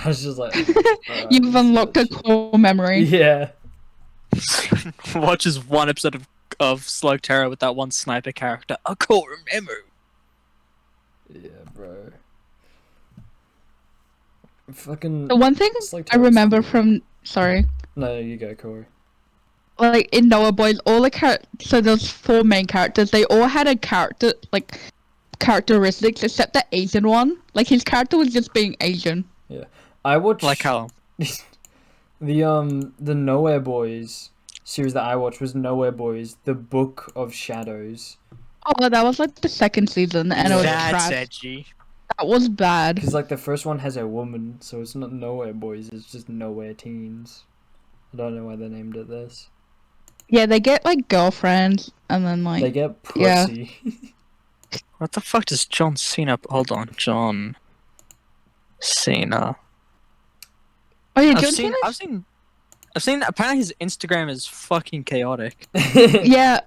was just like, You've unlocked a core memory. yeah. Watches one episode of Slug Terror with that one sniper character. I can't remember. Yeah, bro. Fucking. The one thing Slug I Terror's remember cool. from No, you go, Corey. like in Noah Boys, all the so there's 4 main characters. They all had a character like characteristics except the Asian one. Like his character was just being Asian. I watched Like how? The Nowhere Boys series that I watched was Nowhere Boys: The Book of Shadows. Oh, that was like the second season, and it was That's trash. edgy. That was bad. Because like the first one has a woman, so it's not Nowhere Boys, it's just Nowhere Teens. I don't know why they named it this. Yeah, they get like girlfriends, and then like They get yeah. pussy. What the fuck does John Cena? Hold on, John Cena. Oh yeah, I've John seen. Cena. I've seen. Apparently, his Instagram is fucking chaotic. Yeah,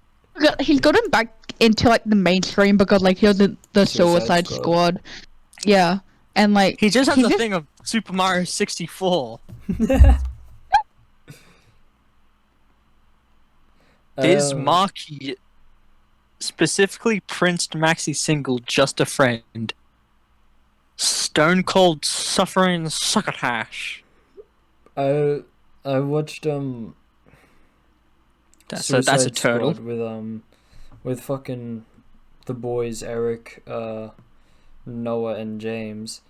he's gotten back into like the mainstream because like he was in the Suicide Squad. Yeah, and like He just has a thing of Super Mario 64. This Marky specifically Prince Maxi single "Just a Friend." Stone Cold Suffering Succotash. I watched That's Suicide a turtle. Squad with fucking the boys Eric, Noah and James,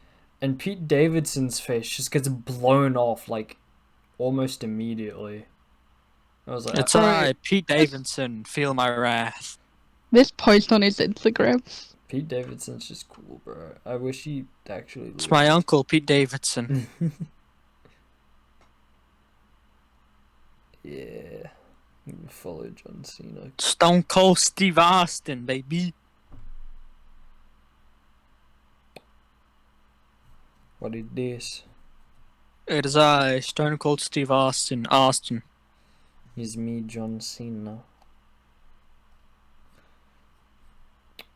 and Pete Davidson's face just gets blown off like almost immediately. I was like, It's alright, Pete Davidson, feel my wrath. This post on his Instagram. Pete Davidson's just cool, bro. I wish he actually lived. It's my uncle, Pete Davidson. Yeah. Follow John Cena. Stone Cold Steve Austin, baby. What is this? It is I, Stone Cold Steve Austin. He's me, John Cena.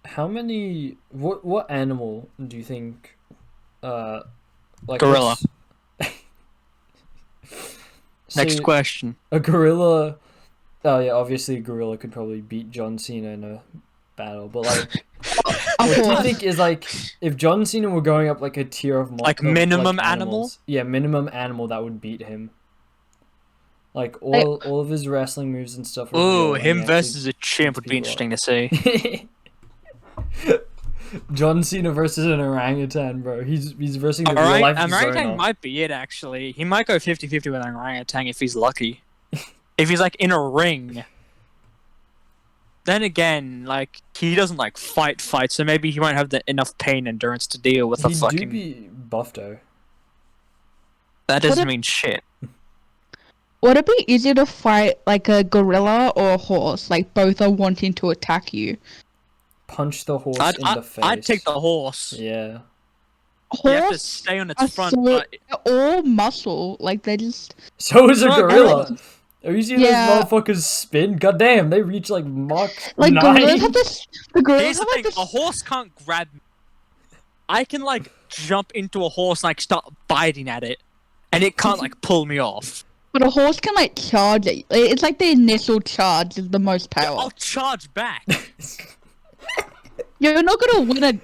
How many... What animal do you think... like Gorilla. Next So, question. a gorilla... Oh yeah, obviously a gorilla could probably beat John Cena in a battle, but like... what do you think is like... If John Cena were going up like a tier of... Like minimum animal? animals, yeah, minimum animal that would beat him. Like, all of his wrestling moves and stuff. Ooh, real, him and he versus a chimp would be people interesting to see. John Cena versus an orangutan, bro. He's versing the real life Orangutan Zona. might be it, actually. He might go 50-50 with an orangutan if he's lucky. If he's, like, in a ring. Then again, like, he doesn't, like, fight, so maybe he won't have enough pain endurance to deal with a fucking... He'd be buff, though. That doesn't mean shit. Would it be easier to fight like a gorilla or a horse? Like both are wanting to attack you. Punch the horse in the face. I'd take the horse. Yeah. Horse You have to stay on its front. they're all muscle. Like they just. So is a Not gorilla. really. Have you seen those motherfuckers spin? God damn, they reach like Mach 9. Gorillas have this. The gorillas Here's the have thing: like this. a horse can't grab me. I can like jump into a horse and like start biting at it, and it can't like pull me off. But a horse can like charge it. It's like the initial charge is the most power. I'll charge back. You're not gonna win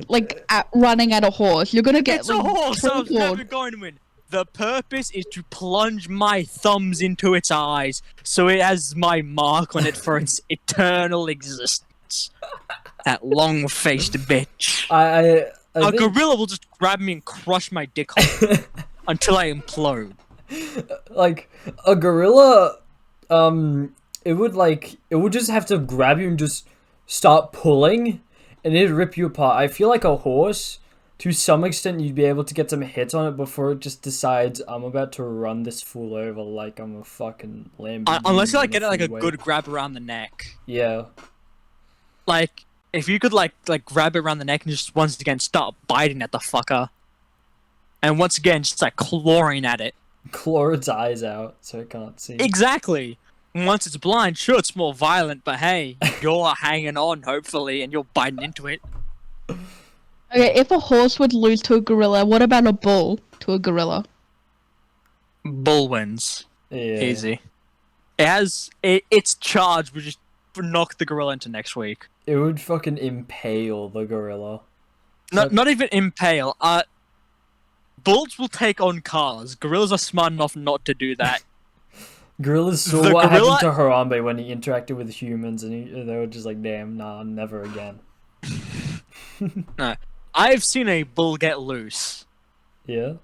at running at a horse. You're gonna get It's a horse. I was trampled. never going to win. The purpose is to plunge my thumbs into its eyes, so it has my mark on it for its eternal existence. That long-faced bitch. I A think... gorilla will just grab me and crush my dick hole until I implode. Like, a gorilla, it would just have to grab you and just start pulling, and it'd rip you apart. I feel like a horse, to some extent, you'd be able to get some hits on it before it just decides, I'm about to run this fool over like I'm a fucking Lamborghini. Unless you, like, get it, like, a good grab around the neck. Yeah. Like, if you could, like grab it around the neck and just once again start biting at the fucker. And once again, just, like, clawing at it. Claw its eyes out so it can't see. Exactly. Once it's blind, sure, it's more violent, but hey, you're hanging on, hopefully, and you're biting into it. Okay, if a horse would lose to a gorilla, what about a bull to a gorilla? Bull wins. Yeah. Easy. Its charge would just knock the gorilla into next week. It would fucking impale the gorilla. Not even impale. Bulls will take on cars. Gorillas are smart enough not to do that. Gorillas saw what happened to Harambe when he interacted with humans, and they were just like, damn, nah, never again. No. I've seen a bull get loose. Yeah?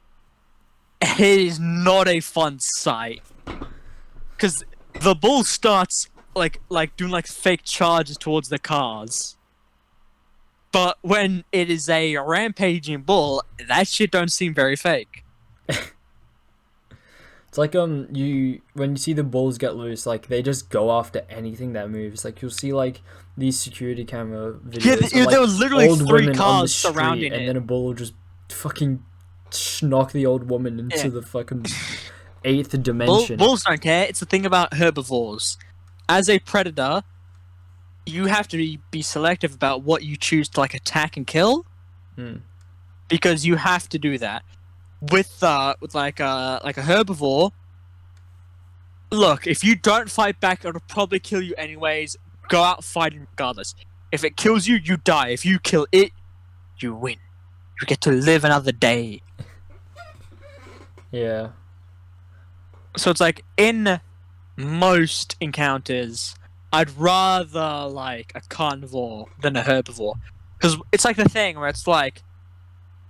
it is not a fun sight. Because the bull starts like doing like fake charges towards the cars. But when it is a rampaging bull, that shit don't seem very fake. It's like when you see the bulls get loose, like they just go after anything that moves. Like you'll see like these security camera videos. Yeah, of, like, there was literally old 3 women on the cars street, surrounding and it. then a bull will just fucking knock the old woman into the fucking 8th dimension. Bulls don't care. It's the thing about herbivores. As a predator, you have to be selective about what you choose to like attack and kill, because you have to do that. With like a herbivore, look, if you don't fight back, it'll probably kill you anyways. Go out fighting regardless. If it kills you, you die. If you kill it, you win. You get to live another day. Yeah. So it's like, in most encounters, I'd rather like a carnivore than a herbivore. Because it's like the thing where it's like,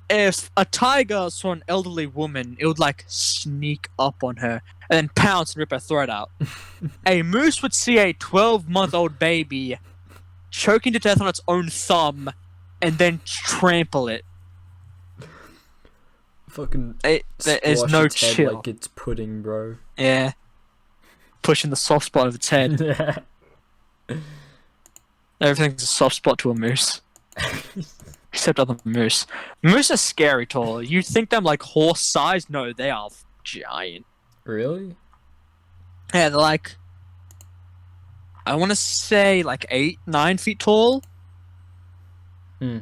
if a tiger saw an elderly woman, it would like sneak up on her and then pounce and rip her throat out. A moose would see a 12-month-old baby choking to death on its own thumb and then trample it. Fucking There is no its head chill. like it's pudding, bro. Yeah. Pushing the soft spot of its head. Everything's a soft spot to a moose. Except other moose. Moose are scary tall. You think them like horse size? No, they are giant. Really? Yeah, they're like, I want to say like 8-9 feet tall. They're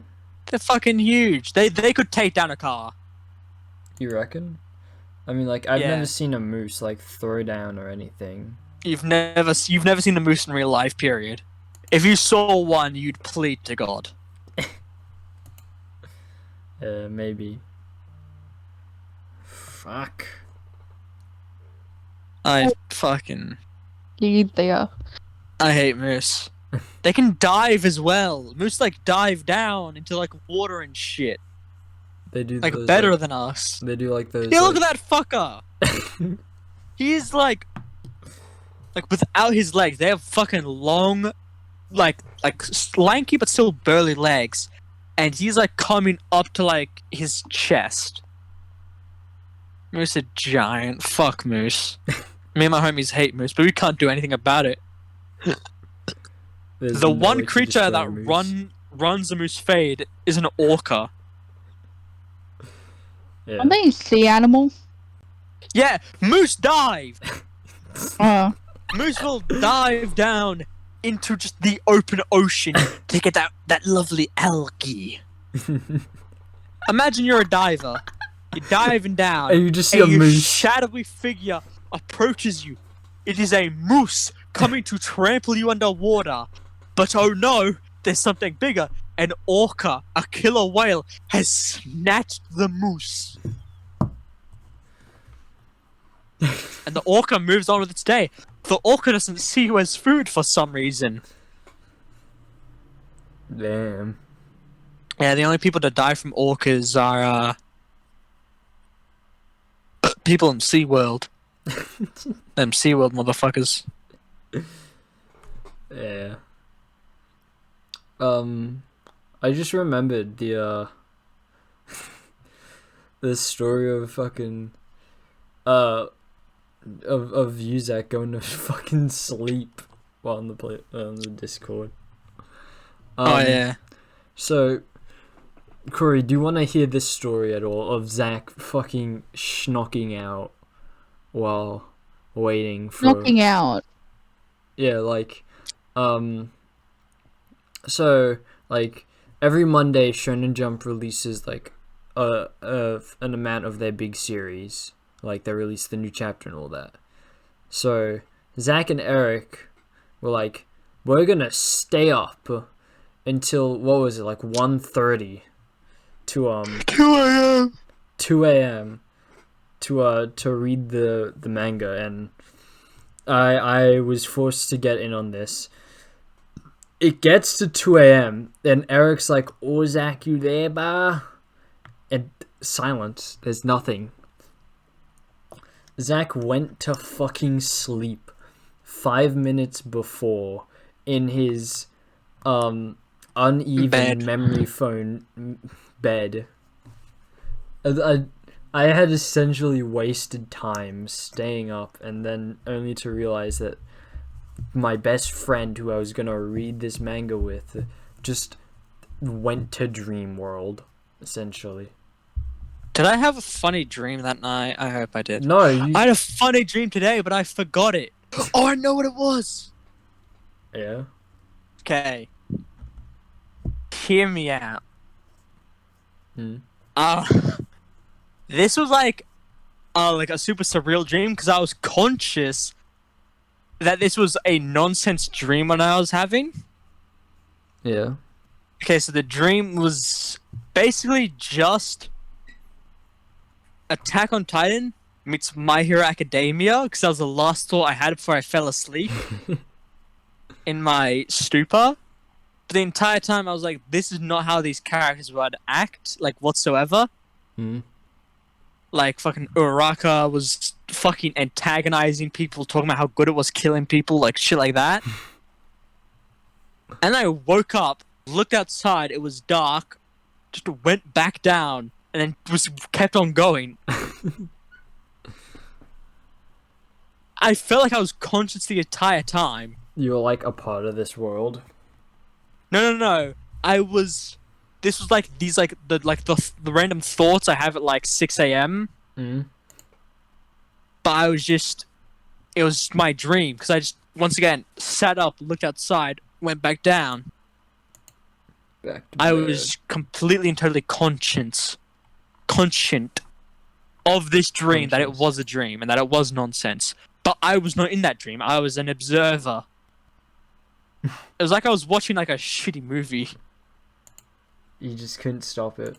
fucking huge. They could take down a car. You reckon? I mean, like, I've Yeah. never seen a moose like throw down or anything. You've never seen a moose in real life. Period. If you saw one, you'd plead to God. Maybe. Fuck. I fucking They are. I hate moose. They can dive as well. Moose like dive down into like water and shit. They do Like those, better like, than us. They do like those. Yeah, look like- at that fucker. He's like without his legs, they have fucking long, like lanky but still burly legs, and he's like coming up to like his chest. Moose are giant. Fuck moose. Me and my homies hate moose, but we can't do anything about it. There's The no one way to creature destroy that a moose. runs a moose fade is an orca. Yeah. Aren't they a sea animal? Yeah, moose dive. Uh, Moose will dive down into just the open ocean to get that lovely algae. Imagine you're a diver. You're diving down, And you just see a a moose. shadowy figure approaches you. It is a moose coming to trample you underwater. But oh no, there's something bigger. An orca, a killer whale, has snatched the moose. And the orca moves on with its day. The orca doesn't see you as food for some reason. Damn. Yeah, the only people that die from orcas are people in SeaWorld. Them SeaWorld motherfuckers. Yeah. I just remembered the the story of fucking of Uzak going to fucking sleep while on the Discord. Oh yeah. So, Corey, do you want to hear this story at all of Zach fucking schnocking out while waiting for knocking out. Yeah, like, so, like, every Monday, Shonen Jump releases, like, an amount of their big series. Like, they release the new chapter and all that. So, Zach and Eric were like, we're gonna stay up until, what was it, like, 1:30 to, 2 a.m. 2 a.m. to read the manga, and I was forced to get in on this. It gets to 2 a.m. and Eric's like, "Oh, Zach, you there, bah?" And silence. There's nothing. Zach went to fucking sleep 5 minutes before in his uneven Bed. memory foam bed. I had essentially wasted time staying up, and then only to realize that my best friend, who I was gonna read this manga with, just went to Dream World, essentially. Did I have a funny dream that night? I hope I did. No, I had a funny dream today, but I forgot it. Oh, I know what it was. Yeah. Okay. Hear me out. Hmm. This was like a super surreal dream because I was conscious that this was a nonsense dream when I was having. Yeah. Okay, so the dream was basically just Attack on Titan meets My Hero Academia, because that was the last thought I had before I fell asleep in my stupor. But the entire time I was like, this is not how these characters would act, like, whatsoever. Hmm. Like, fucking Uraraka was fucking antagonizing people, talking about how good it was killing people, like, shit like that. And I woke up, looked outside, it was dark, just went back down, and then just kept on going. I felt like I was conscious the entire time. You were like a part of this world. No. I was. This was like these the random thoughts I have at like 6 a.m. Mm. But I was just. It was just my dream because I just once again sat up, looked outside, went back down. Back to I bed. was completely and totally conscient of this dream, that it Conscious. was a dream and that it was nonsense. But I was not in that dream. I was an observer. It was like I was watching like a shitty movie. You just couldn't stop it.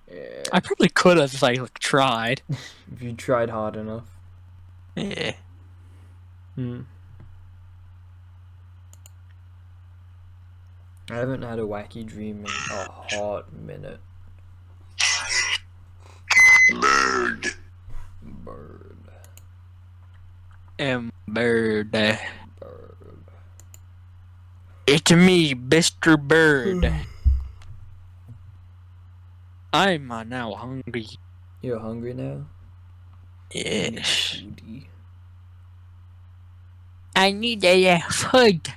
Yeah. I probably could have if I tried. If you tried hard enough. Yeah. Hmm. I haven't had a wacky dream in a hot minute. Bird. Bird. Bird. Bird. It's me, Mr. Bird. I'm now hungry. You're hungry now? Yes. Foodie. I need a food.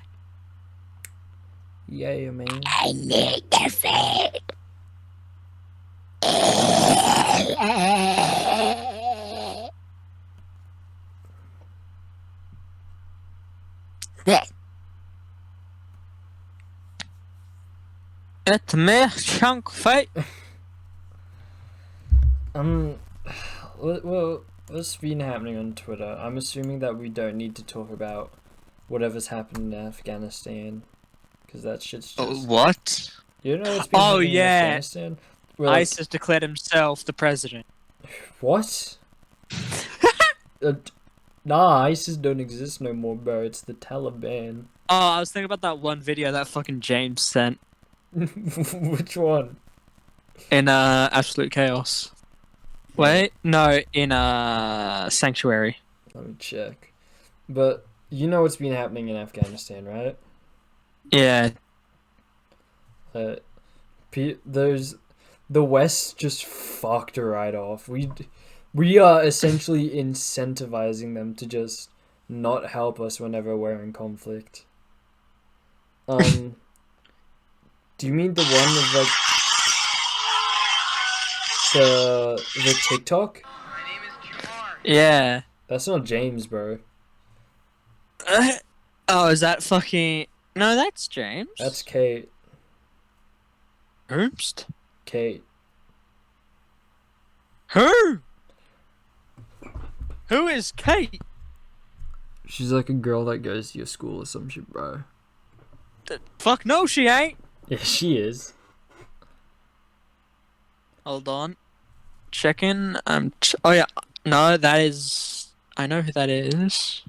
Yeah, man. I need the food. It's me, chunk fight. Well, what's been happening on Twitter? I'm assuming that we don't need to talk about whatever's happened in Afghanistan, because that shit's just. What? You know what's been Oh, happening yeah. in Afghanistan? Where, like, ISIS declared himself the president. What? Nah, ISIS don't exist no more, bro. It's the Taliban. Oh, I was thinking about that one video that fucking James sent Which one? in Absolute Chaos. Wait, no, in Sanctuary. Let me check. But you know what's been happening in Afghanistan, right? Yeah. There's the West just fucked right off. We are essentially incentivizing them to just not help us whenever we're in conflict. Do you mean the one with like the TikTok? Yeah. That's not James, bro. Oh, is that fucking... No, that's James. That's Kate. Herbst? Kate. Who? Who is Kate? She's like a girl that goes to your school or some shit, bro. Fuck no, she ain't. Yeah, she is. Hold on. Checking. Oh yeah. No, that is... I know who that is.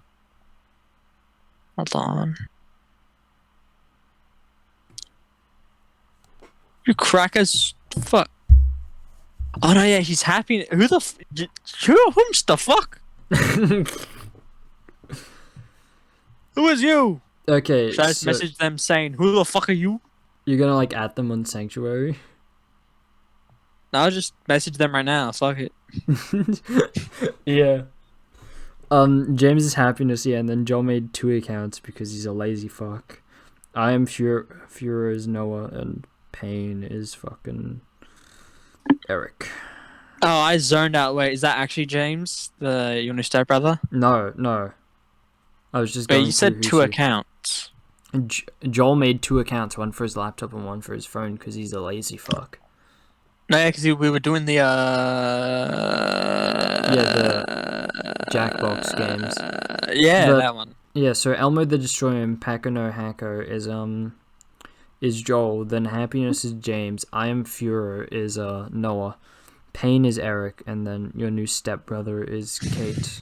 Hold on. You crackers. Fuck. Oh no, yeah, he's happy. Who the whom's the fuck? Who is you? Okay, Should I just so message them saying, "Who the fuck are you?" you're gonna like add them on Sanctuary? No, I'll just message them right now. Fuck it. Yeah. James's happiness, yeah, and then Joel made 2 accounts because he's a lazy fuck. I am Führer is Noah, and Pain is fucking Eric. Oh, I zoned out. Wait, is that actually James, your new stepbrother? No. I was just Wait, going you through said who 2 she- accounts. Joel made 2 accounts, one for his laptop and one for his phone, because he's a lazy fuck. No, yeah, because we were doing the Jackbox games. Yeah, The- that one. Yeah, so Elmo the Destroyer and Paco no Hako is Joel, then Happiness is James, I am Führer is Noah, Pain is Eric, and then your new stepbrother is Kate.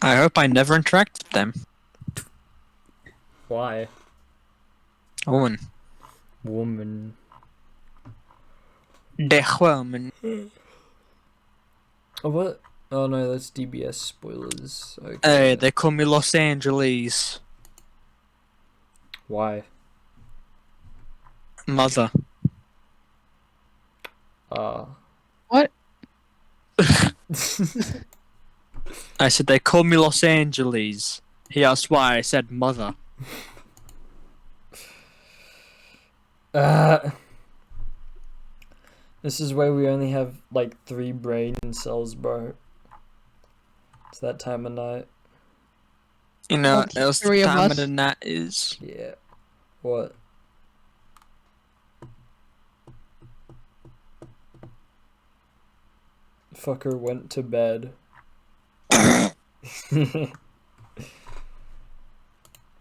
I hope I never interact with them. Why? Woman. Woman. The woman. Oh, what? Oh no, that's DBS spoilers. Okay. Hey, they call me Los Angeles. Why? Mother. What? I said they call me Los Angeles. He asked why. I said mother. This is where we only have like 3 brain cells, bro. It's that time of night. You know Oh, what else the 3 of time us. of the night is? Yeah. What? Fucker went to bed.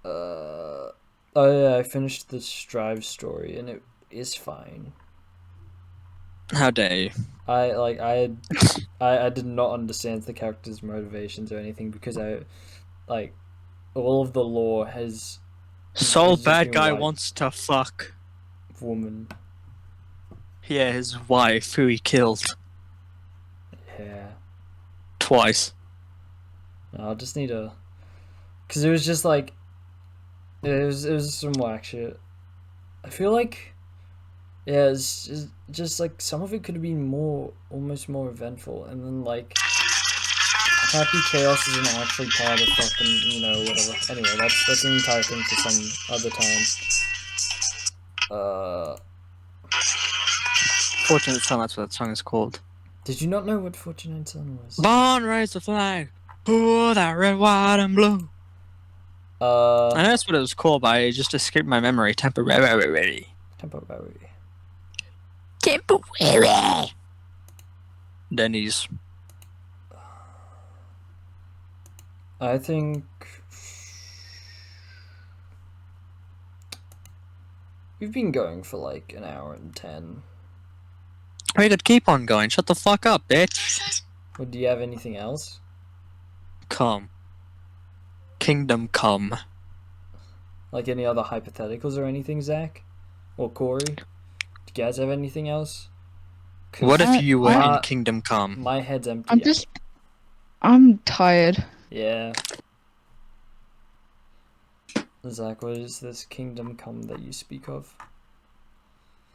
Oh yeah, I finished the Strive story and it is fine. How dare you? I did not understand the character's motivations or anything because all of the lore has Soul just bad been guy white. wants to fuck. Woman. Yeah, his wife, who he killed Yeah. twice. I'll just need a, cause it was just like, it was some whack shit. I feel like, yeah, it's just like some of it could have been almost more eventful, and then like, Happy Chaos isn't actually part of fucking, whatever. Anyway, that's an entire thing for some other time. Fortunate Son, that's what that song is called. Did you not know what Fortunate Son was? Born, raise the flag. Ooh, that red, white, and blue. I know that's what it was called, but it just escaped my memory temporarily. Temporary. Denny's. I think we've been going for like an hour and 10. We could keep on going. Shut the fuck up, bitch. Well, do you have anything else? Come. Kingdom come. Like any other hypotheticals or anything, Zach? Or Corey? Do you guys have anything else? 'Cause What if you were my- in Kingdom Come? My head's empty. I'm tired. Yeah. Zach, what is this Kingdom Come that you speak of?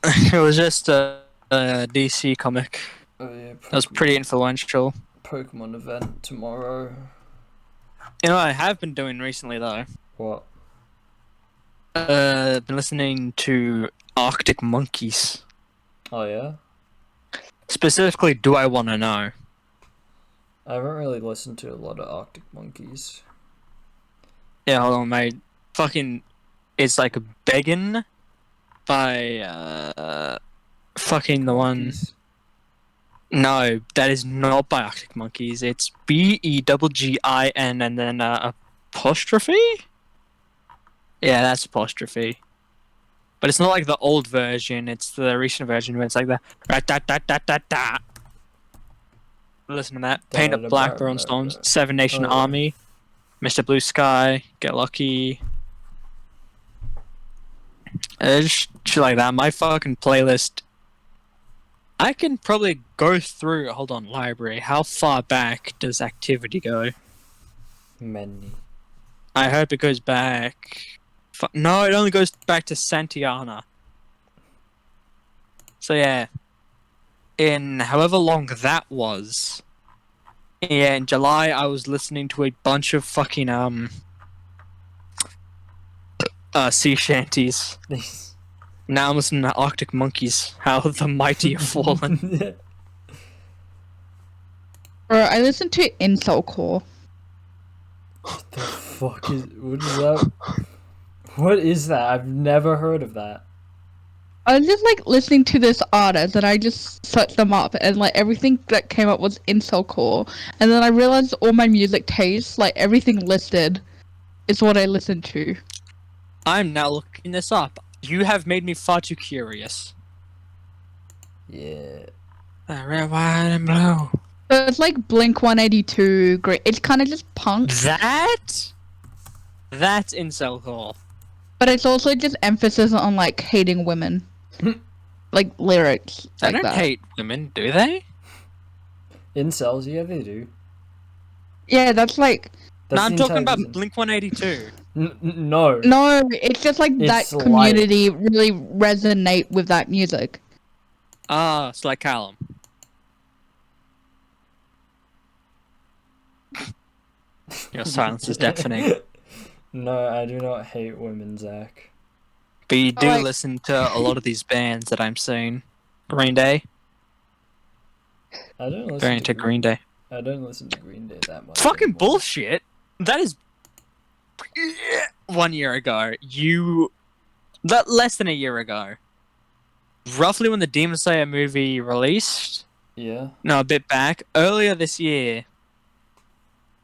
It was just a DC comic. Oh yeah, That was pretty influential. Pokemon event tomorrow. You know what I have been doing recently, though? What? Been listening to Arctic Monkeys. Oh yeah? Specifically, Do I Want to Know? I haven't really listened to a lot of Arctic Monkeys. Yeah, hold on, mate. Fucking, it's like Beggin' by, fucking the one... Monkeys? No, that is not by Arctic Monkeys. It's Beggin and then apostrophe? Yeah, that's apostrophe. But it's not like the old version, it's the recent version where it's like the rat-tat-tat-tat-tat-tat. Listen to that. Paint Up Black, Rolling Stones, Seven Nation Oh. Army, Mr. Blue Sky, Get Lucky. Just shit like that. My fucking playlist I can probably go through. Hold on, library. How far back does activity go? Many. I hope it goes back. No, it only goes back to Santiana. So yeah, in however long that was. Yeah, in July I was listening to a bunch of fucking sea shanties. Now I'm listening to Arctic Monkeys. How the mighty have fallen. Bro, I listen to Incel Core. What the fuck is... What is that? What is that? I've never heard of that. I was just like listening to this artist and I just searched them up and like everything that came up was Incel Core. And then I realized all my music tastes, like everything listed, is what I listen to. I'm now looking this up. You have made me far too curious. Yeah. Red, white, and blue. So it's like Blink 182. Great. It's kind of just punk. That's Incel Core. But it's also just emphasis on like hating women. Like lyrics. They like don't that. hate women, do they? Incels, yeah, they do. Yeah, that's like. That's No, I'm the talking entire about reason. Blink 182. No. No, it's just like that It's community really resonate with that music. Ah, it's like Callum. Your silence is deafening. No, I do not hate women, Zach. But you do Like- listen to a lot of these bands that I'm seeing. Green Day. I don't listen Very into Green Day. I don't listen to Green Day that much. Fucking anymore. bullshit. That is 1 year ago. That less than a year ago. Roughly when the Demon Slayer movie released. Yeah. No, a bit back. Earlier this year.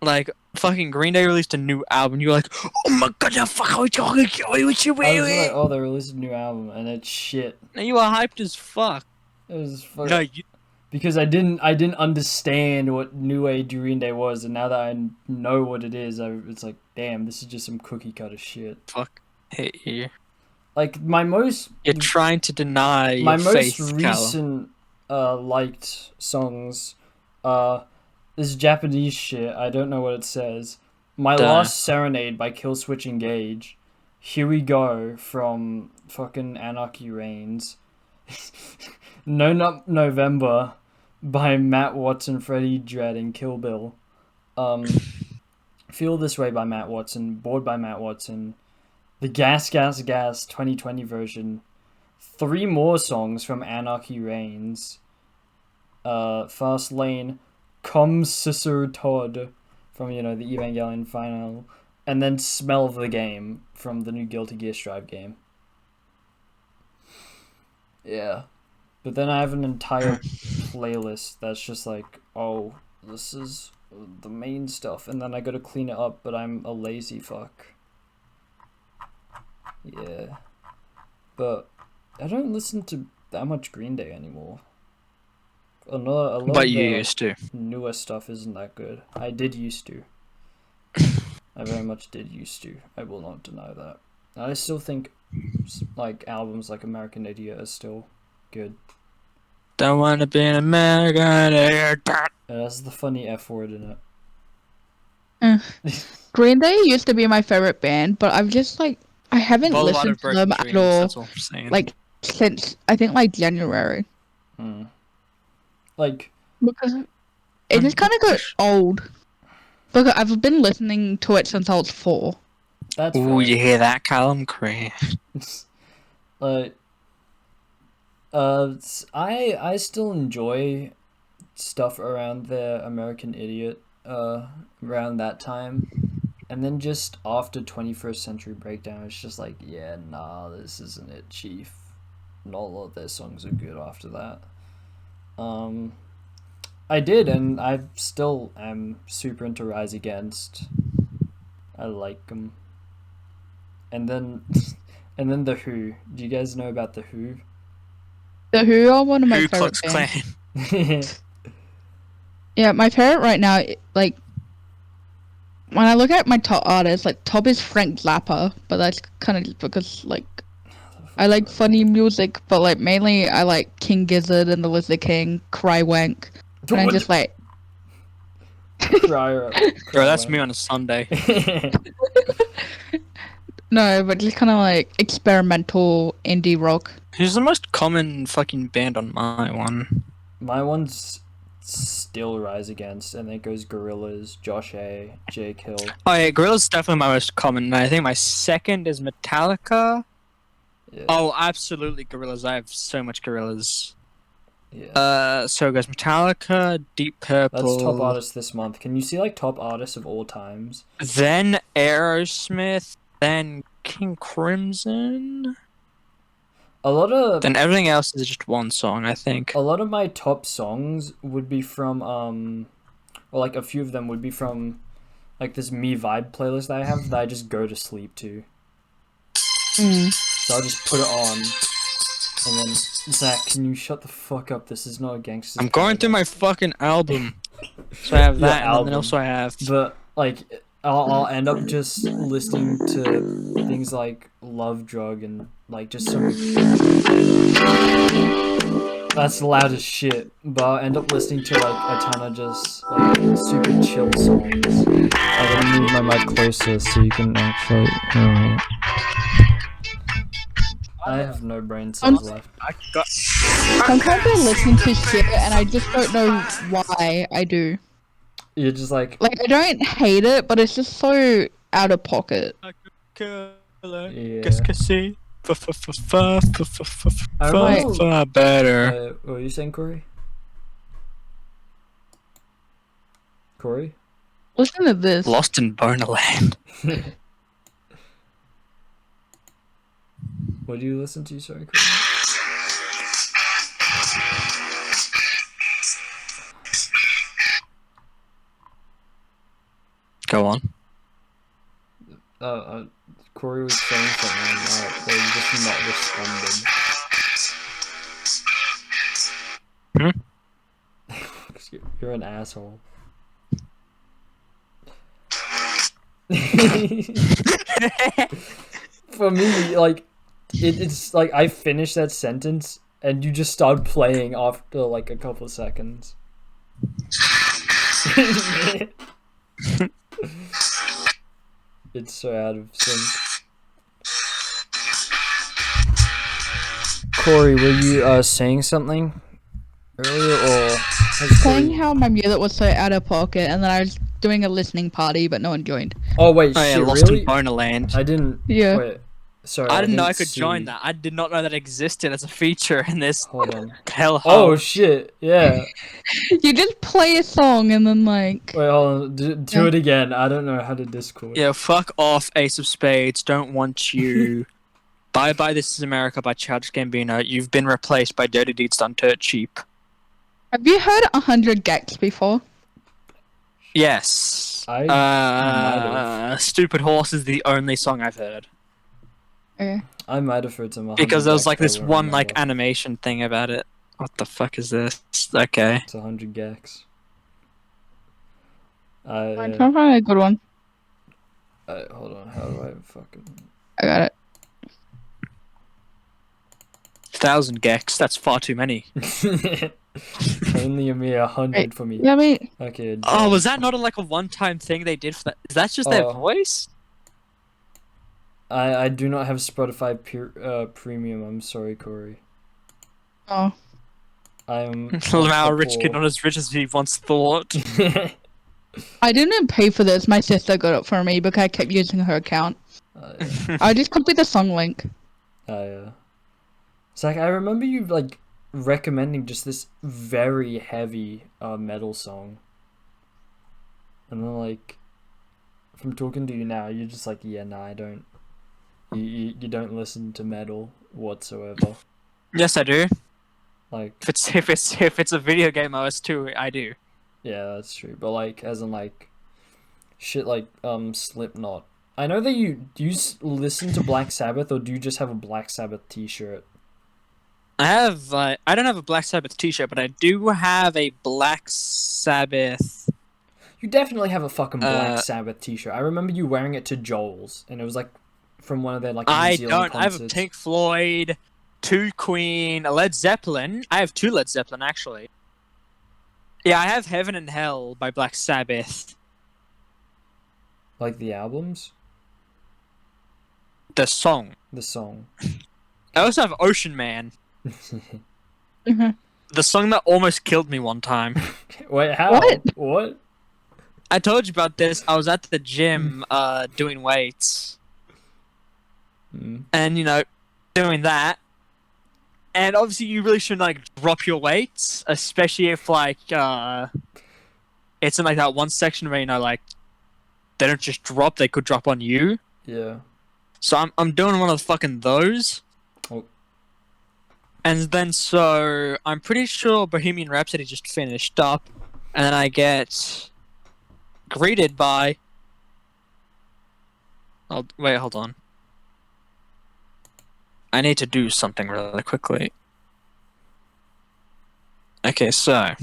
Like, fucking Green Day released a new album. You're like, oh my god, the fuck are we talking? I was like, oh, they released a new album, and it's shit. And you were hyped as fuck. It was fucking... No, you... Because I didn't understand what New Age Green Day was, and now that I know what it is, it's like, damn, this is just some cookie cutter shit. Fuck. Hate you. Like, my most... You're trying to deny your my faith, most Callum. recent liked songs this Japanese shit. I don't know what it says. My Duh. Last Serenade by Killswitch Engage. Here We Go from fucking Anarchy Reigns. No Not November by Matt Watson, Freddie Dredd, and Kill Bill. Feel This Way by Matt Watson. Bored by Matt Watson. The Gas Gas Gas 2020 version. 3 more songs from Anarchy Reigns. Fast Lane. Come Sister Todd from, the Evangelion final. And then Smell of the Game from the new Guilty Gear Strive game. Yeah. But then I have an entire playlist that's just like, oh, this is the main stuff. And then I gotta clean it up, but I'm a lazy fuck. Yeah. But I don't listen to that much Green Day anymore. A lot But of you the used to. newer stuff isn't that good. I did used to. I very much did used to. I will not deny that. I still think like albums like American Idiot are still good. Don't want to be an American idiot. It has the funny F word in it. Green Day used to be my favorite band, but I've just like I haven't Boulevard listened of to Broken them at Dreams, all. that's all I'm saying. Like since I think like January. Like Because it just kind of got old. Because I've been listening to it since I was 4. that's Ooh, fair. you hear that, Callum Cray? Like I still enjoy stuff around the American Idiot around that time. And then just after 21st Century Breakdown, it's just like, yeah, nah, this isn't it, Chief. Not all of their songs are good after that. I did, and I still am super into Rise Against. I like them. And then The Who. Do you guys know about The Who? The Who are one of my Ku favorite Klux bands. Klan. Yeah, my favorite right now, like when I look at my top artists, like top is Frank Zappa, but that's kind of just because like I like funny music, but like mainly I like King Gizzard and the Lizard King, Cry Wank. And I just like Bro, that's me on a Sunday. no, but just kind of like experimental indie rock. Who's the most common fucking band on my one? My one's still Rise Against, and then it goes Gorillaz, Josh A, Jake Hill. Oh yeah, Gorilla's definitely my most common. And I think my second is Metallica. Yeah. Oh, absolutely Gorillaz. I have so much Gorillaz. Yeah. So it goes Metallica, Deep Purple. That's top artists this month. Can you see like top artists of all times? Then Aerosmith, then King Crimson. A lot of Then everything else is just one song, I think. a lot of my top songs would be from or like a few of them would be from like this Me Vibe playlist that I have that I just go to sleep to. So I'll just put it on, and then Zach, can you shut the fuck up? This is not a gangster. I'm going through my fucking album. So I have Your that, and album. then also I have. But like, I'll end up just listening to things like Love Drug and like just some. That's loud as shit. But I'll end up listening to like a ton of just like super chill songs. I'm gonna move my mic closer so you can actually. I have no brain cells left. I got. Sometimes I listen to shit and I just don't know why I do. You're just like. Like I don't hate it, but it's just so out of pocket. Yeah. Better. What were you saying, Corey? Corey? Listen to this. Lost in Bonerland. What do you listen to, sorry, Corey? Go on. Corey was saying something, but you just not responded. You're an asshole. For me, like, it's like I finished that sentence and you just started playing after like a couple of seconds. It's so out of sync. Corey, were you saying something earlier, or Saying how my music was so out of pocket, and then I was doing a listening party, but no one joined. Oh wait, Oh yeah, shit, Lost really? in Bonerland. I didn't. Yeah. Wait, sorry. I didn't know I could see. join that. I did not know that existed as a feature in this Hold on. hellhole. Oh shit! Yeah. You just play a song and then like. Wait, hold on. Do it again. I don't know how to Discord. Yeah, fuck off, Ace of Spades. Don't want you. Bye bye, This Is America by Childish Gambino. You've been replaced by Dirty Deeds Done Dirt Cheap. Have you heard 100 Gex before? Yes. I might have. Stupid Horse is the only song I've heard. Okay. I might have heard some. Because there was like Gex, this I don't one like remember. animation thing about it. What the fuck is this? Okay. It's 100 Gex. I'm trying to find a good one. Hold on. How do I fucking? I got it. 1,000 gex. That's far too many. Only a mere 100 for me. Yeah, mate. Okay. Oh, was that not like a one-time thing they did for that? Is that just their Oh. voice? I do not have Spotify Premium. I'm sorry, Corey. Oh. I'm Now a rich kid not as rich as he once thought. I didn't pay for this. My sister got it for me because I kept using her account. Yeah. I just copied the song link. Yeah. Zach, I remember you like recommending just this very heavy metal song, and then like from talking to you now, you're just like, yeah, nah, I don't. You don't listen to metal whatsoever. Yes, I do. Like, If it's a video game OS2, I do. yeah, that's true. But like, as in like, shit like Slipknot. I know that do you listen to Black Sabbath, or do you just have a Black Sabbath T-shirt? I don't have a Black Sabbath T-shirt, but I do have a Black Sabbath. You definitely have a fucking Black Sabbath T-shirt. I remember you wearing it to Joel's, and it was like from one of their like New I Zealand don't. I have a concerts? Pink Floyd, 2 Queen, a Led Zeppelin. I have 2 Led Zeppelin actually. Yeah, I have Heaven and Hell by Black Sabbath. Like the albums, The song. the song. I also have Ocean Man, Mhm. the song that almost killed me one time. Wait, how? What? What? I told you about this. I was at the gym doing weights. Mm. And, doing that. And obviously you really shouldn't, drop your weights. Especially if, it's in, that one section where, they don't just drop, they could drop on you. Yeah. So I'm doing one of the fucking those. Oh. And then so I'm pretty sure Bohemian Rhapsody just finished up, and then I get greeted by. Oh wait, hold on. I need to do something really quickly. Okay, so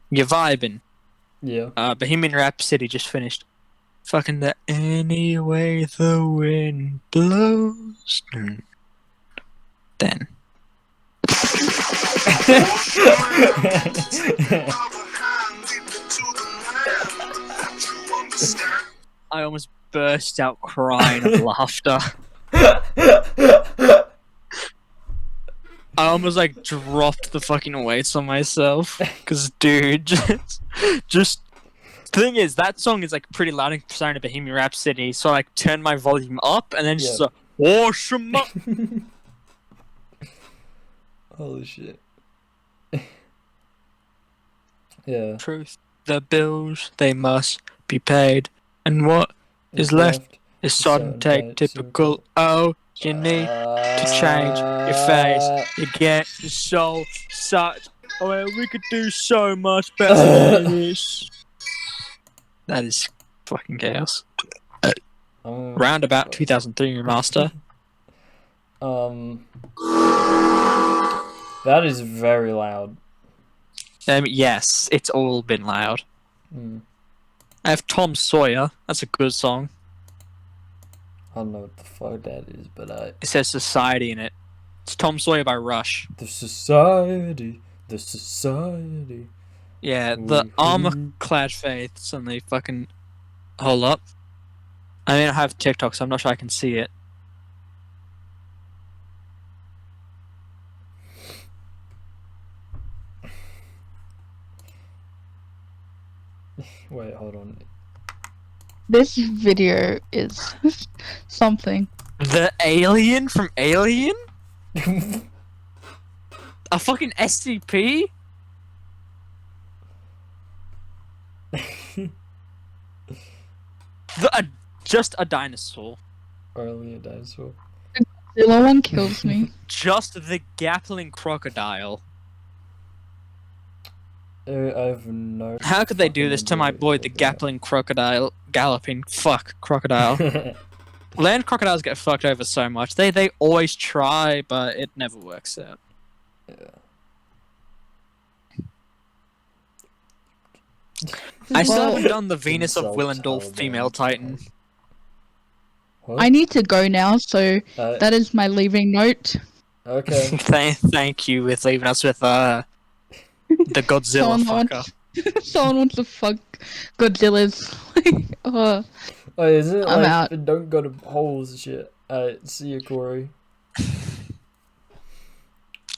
you're vibing. Yeah. Bohemian Rhapsody just finished. Fucking the any way the wind blows. Then. I almost burst out crying of laughter. I almost dropped the fucking weights on myself. Cause dude, just the thing is that song is pretty loud and compared to Bohemian Rhapsody, so I turned my volume up and then just wash 'em up. Holy shit. Yeah. Truth. The bills, they must be paid. And what is left is sodden take typical. Oh, you need to change your face. You get your soul such. Oh, well, we could do so much better than this. That is fucking chaos. Round about 2003 remaster. That is very loud. Yes, it's all been loud. Mm. I have Tom Sawyer. That's a good song. I don't know what the fuck that is, but It says Society in it. It's Tom Sawyer by Rush. The society. Yeah, the Woohoo. armor-clad faiths and they fucking... Hold up. I mean, I have TikTok, so I'm not sure I can see it. Wait, hold on. This video is something. The alien from Alien? A fucking SCP? Just a dinosaur. Early a dinosaur. The other one kills me. Just the Gapling crocodile. I have no. How could they do fucking this to idea my what boy, you're the talking Gapling crocodile? Galloping. Fuck, crocodile. about. Land crocodiles get fucked over so much. They always try, but it never works out. I still Well, haven't done the Venus of Insult Willendorf Taliban. female titan. What? I need to go now, so that is my leaving note. Okay. Thank you with leaving us with the Godzilla fucker. Someone wants to fuck Godzilla's. Oh, Oh, is it I'm like out. don't go to holes and shit? See you, Corey.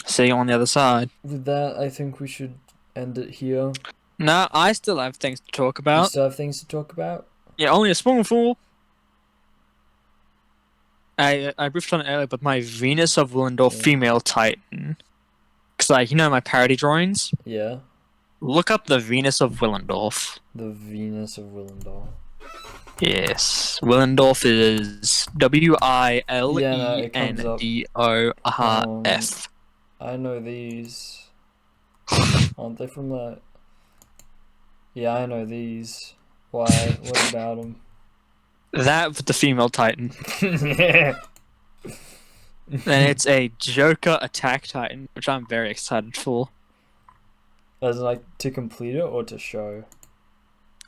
See you on the other side. With that, I think we should end it here. No, I still have things to talk We about. still have things to talk about. Yeah, only a spoonful. I briefed on it earlier, but my Venus of Willendorf Yeah. female titan. Cause my parody drawings. Yeah. Look up the Venus of Willendorf. The Venus of Willendorf. Yes, Willendorf is WILENDORF. I know these. Aren't they from that? Yeah, I know these. Why? What about them? That with the female titan. And it's a Joker attack titan, which I'm very excited for. As in, like, to complete it or to show?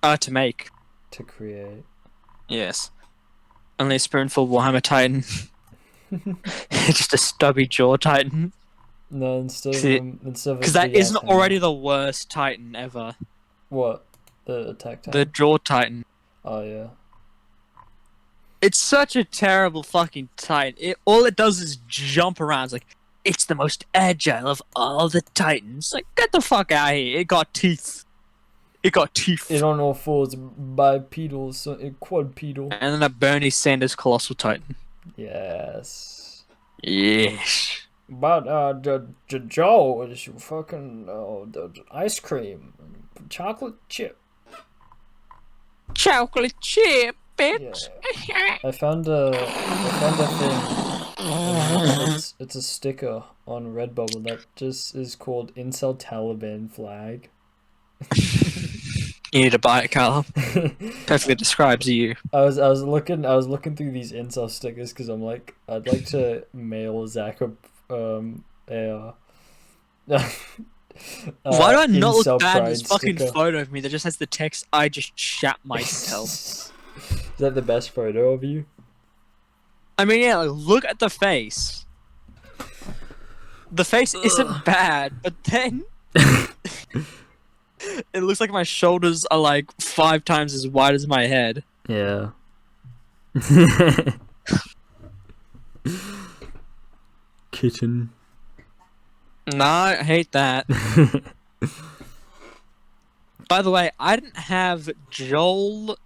To make. To create. Yes. Only a spoonful Warhammer Titan. Just a stubby jaw Titan. No, instead See, of a Because that big-ass isn't hammer. already the worst Titan ever. What? The attack The time? jaw Titan. Oh yeah. It's such a terrible fucking Titan. All it does is jump around. It's like, it's the most agile of all the Titans. Like, get the fuck out of here. It got teeth. It got teeth. It on all fours, bipedal, so quadrupedal. And then a Bernie Sanders Colossal Titan. Yes. Yes. But the Joe is fucking the ice cream, chocolate chip. Chocolate chip, bitch. Yeah. I found a thing. It's a sticker on Redbubble that just is called Incel Taliban flag. You need to buy it, Callum. Perfectly describes you. I was looking through these incel stickers because I'm like, I'd like to mail Zach a Why do I not incel look bad in pride this fucking sticker. photo of me that just has the text, I just shat myself? Is that the best photo of you? I mean, yeah, like, look at the face. The face isn't bad, but then... it looks like my shoulders are like 5 times as wide as my head. Yeah. Kitchen. Nah, I hate that. By the way, I didn't have Joel,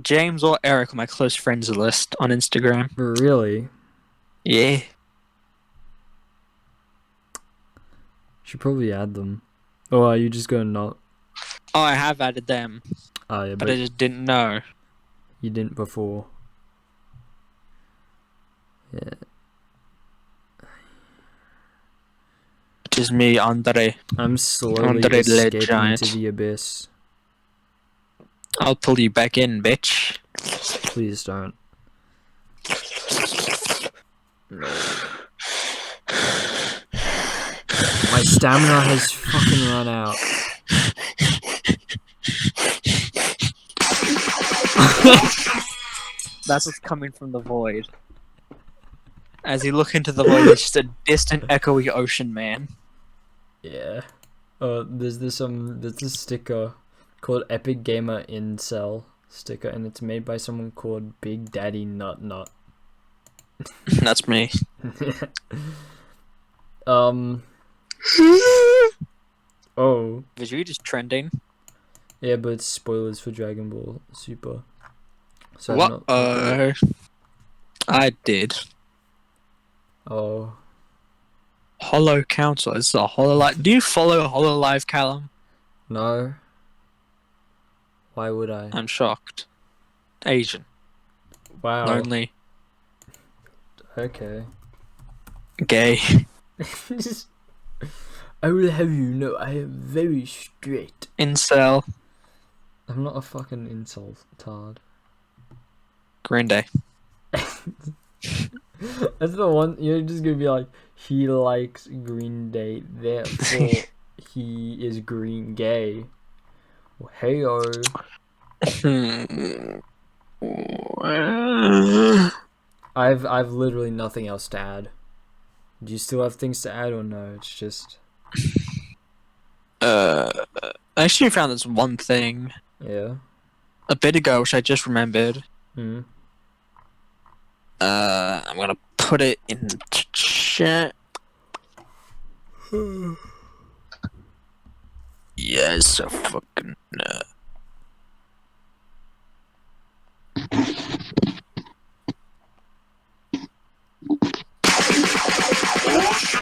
James, or Eric on my close friends list on Instagram. Really? Yeah. Should probably add them. Or are you just gonna not? Oh, I have added them, Oh yeah, but I just didn't know. you didn't before. Yeah. Which is me, Andre. I'm slowly Andre the escaping Giant. into the abyss. I'll pull you back in, bitch. Please don't. No. My stamina has fucking run out. That's what's coming from the void. As you look into the void, it's just a distant, echoey ocean man. Yeah. There's this sticker called Epic Gamer Incel sticker, and it's made by someone called Big Daddy Nut Nut. That's me. Oh. Vegeta is trending. Yeah, but it's spoilers for Dragon Ball Super. So What? I did. Oh. Hollow Council. This is a Hololive. Do you follow Hololive, Callum? No. Why would I? I'm shocked. Asian. Wow. Lonely. Okay. Gay. I will have you know I am very straight. Incel. I'm not a fucking insult tard. Green Day. That's the one you're just gonna be like, he likes Green Day, therefore he is green gay. Well, heyo. I've literally nothing else to add. Do you still have things to add or no? It's just I actually found this one thing yeah. a bit ago, which I just remembered. Hmm. I'm gonna put it in chat. Yes, so fucking.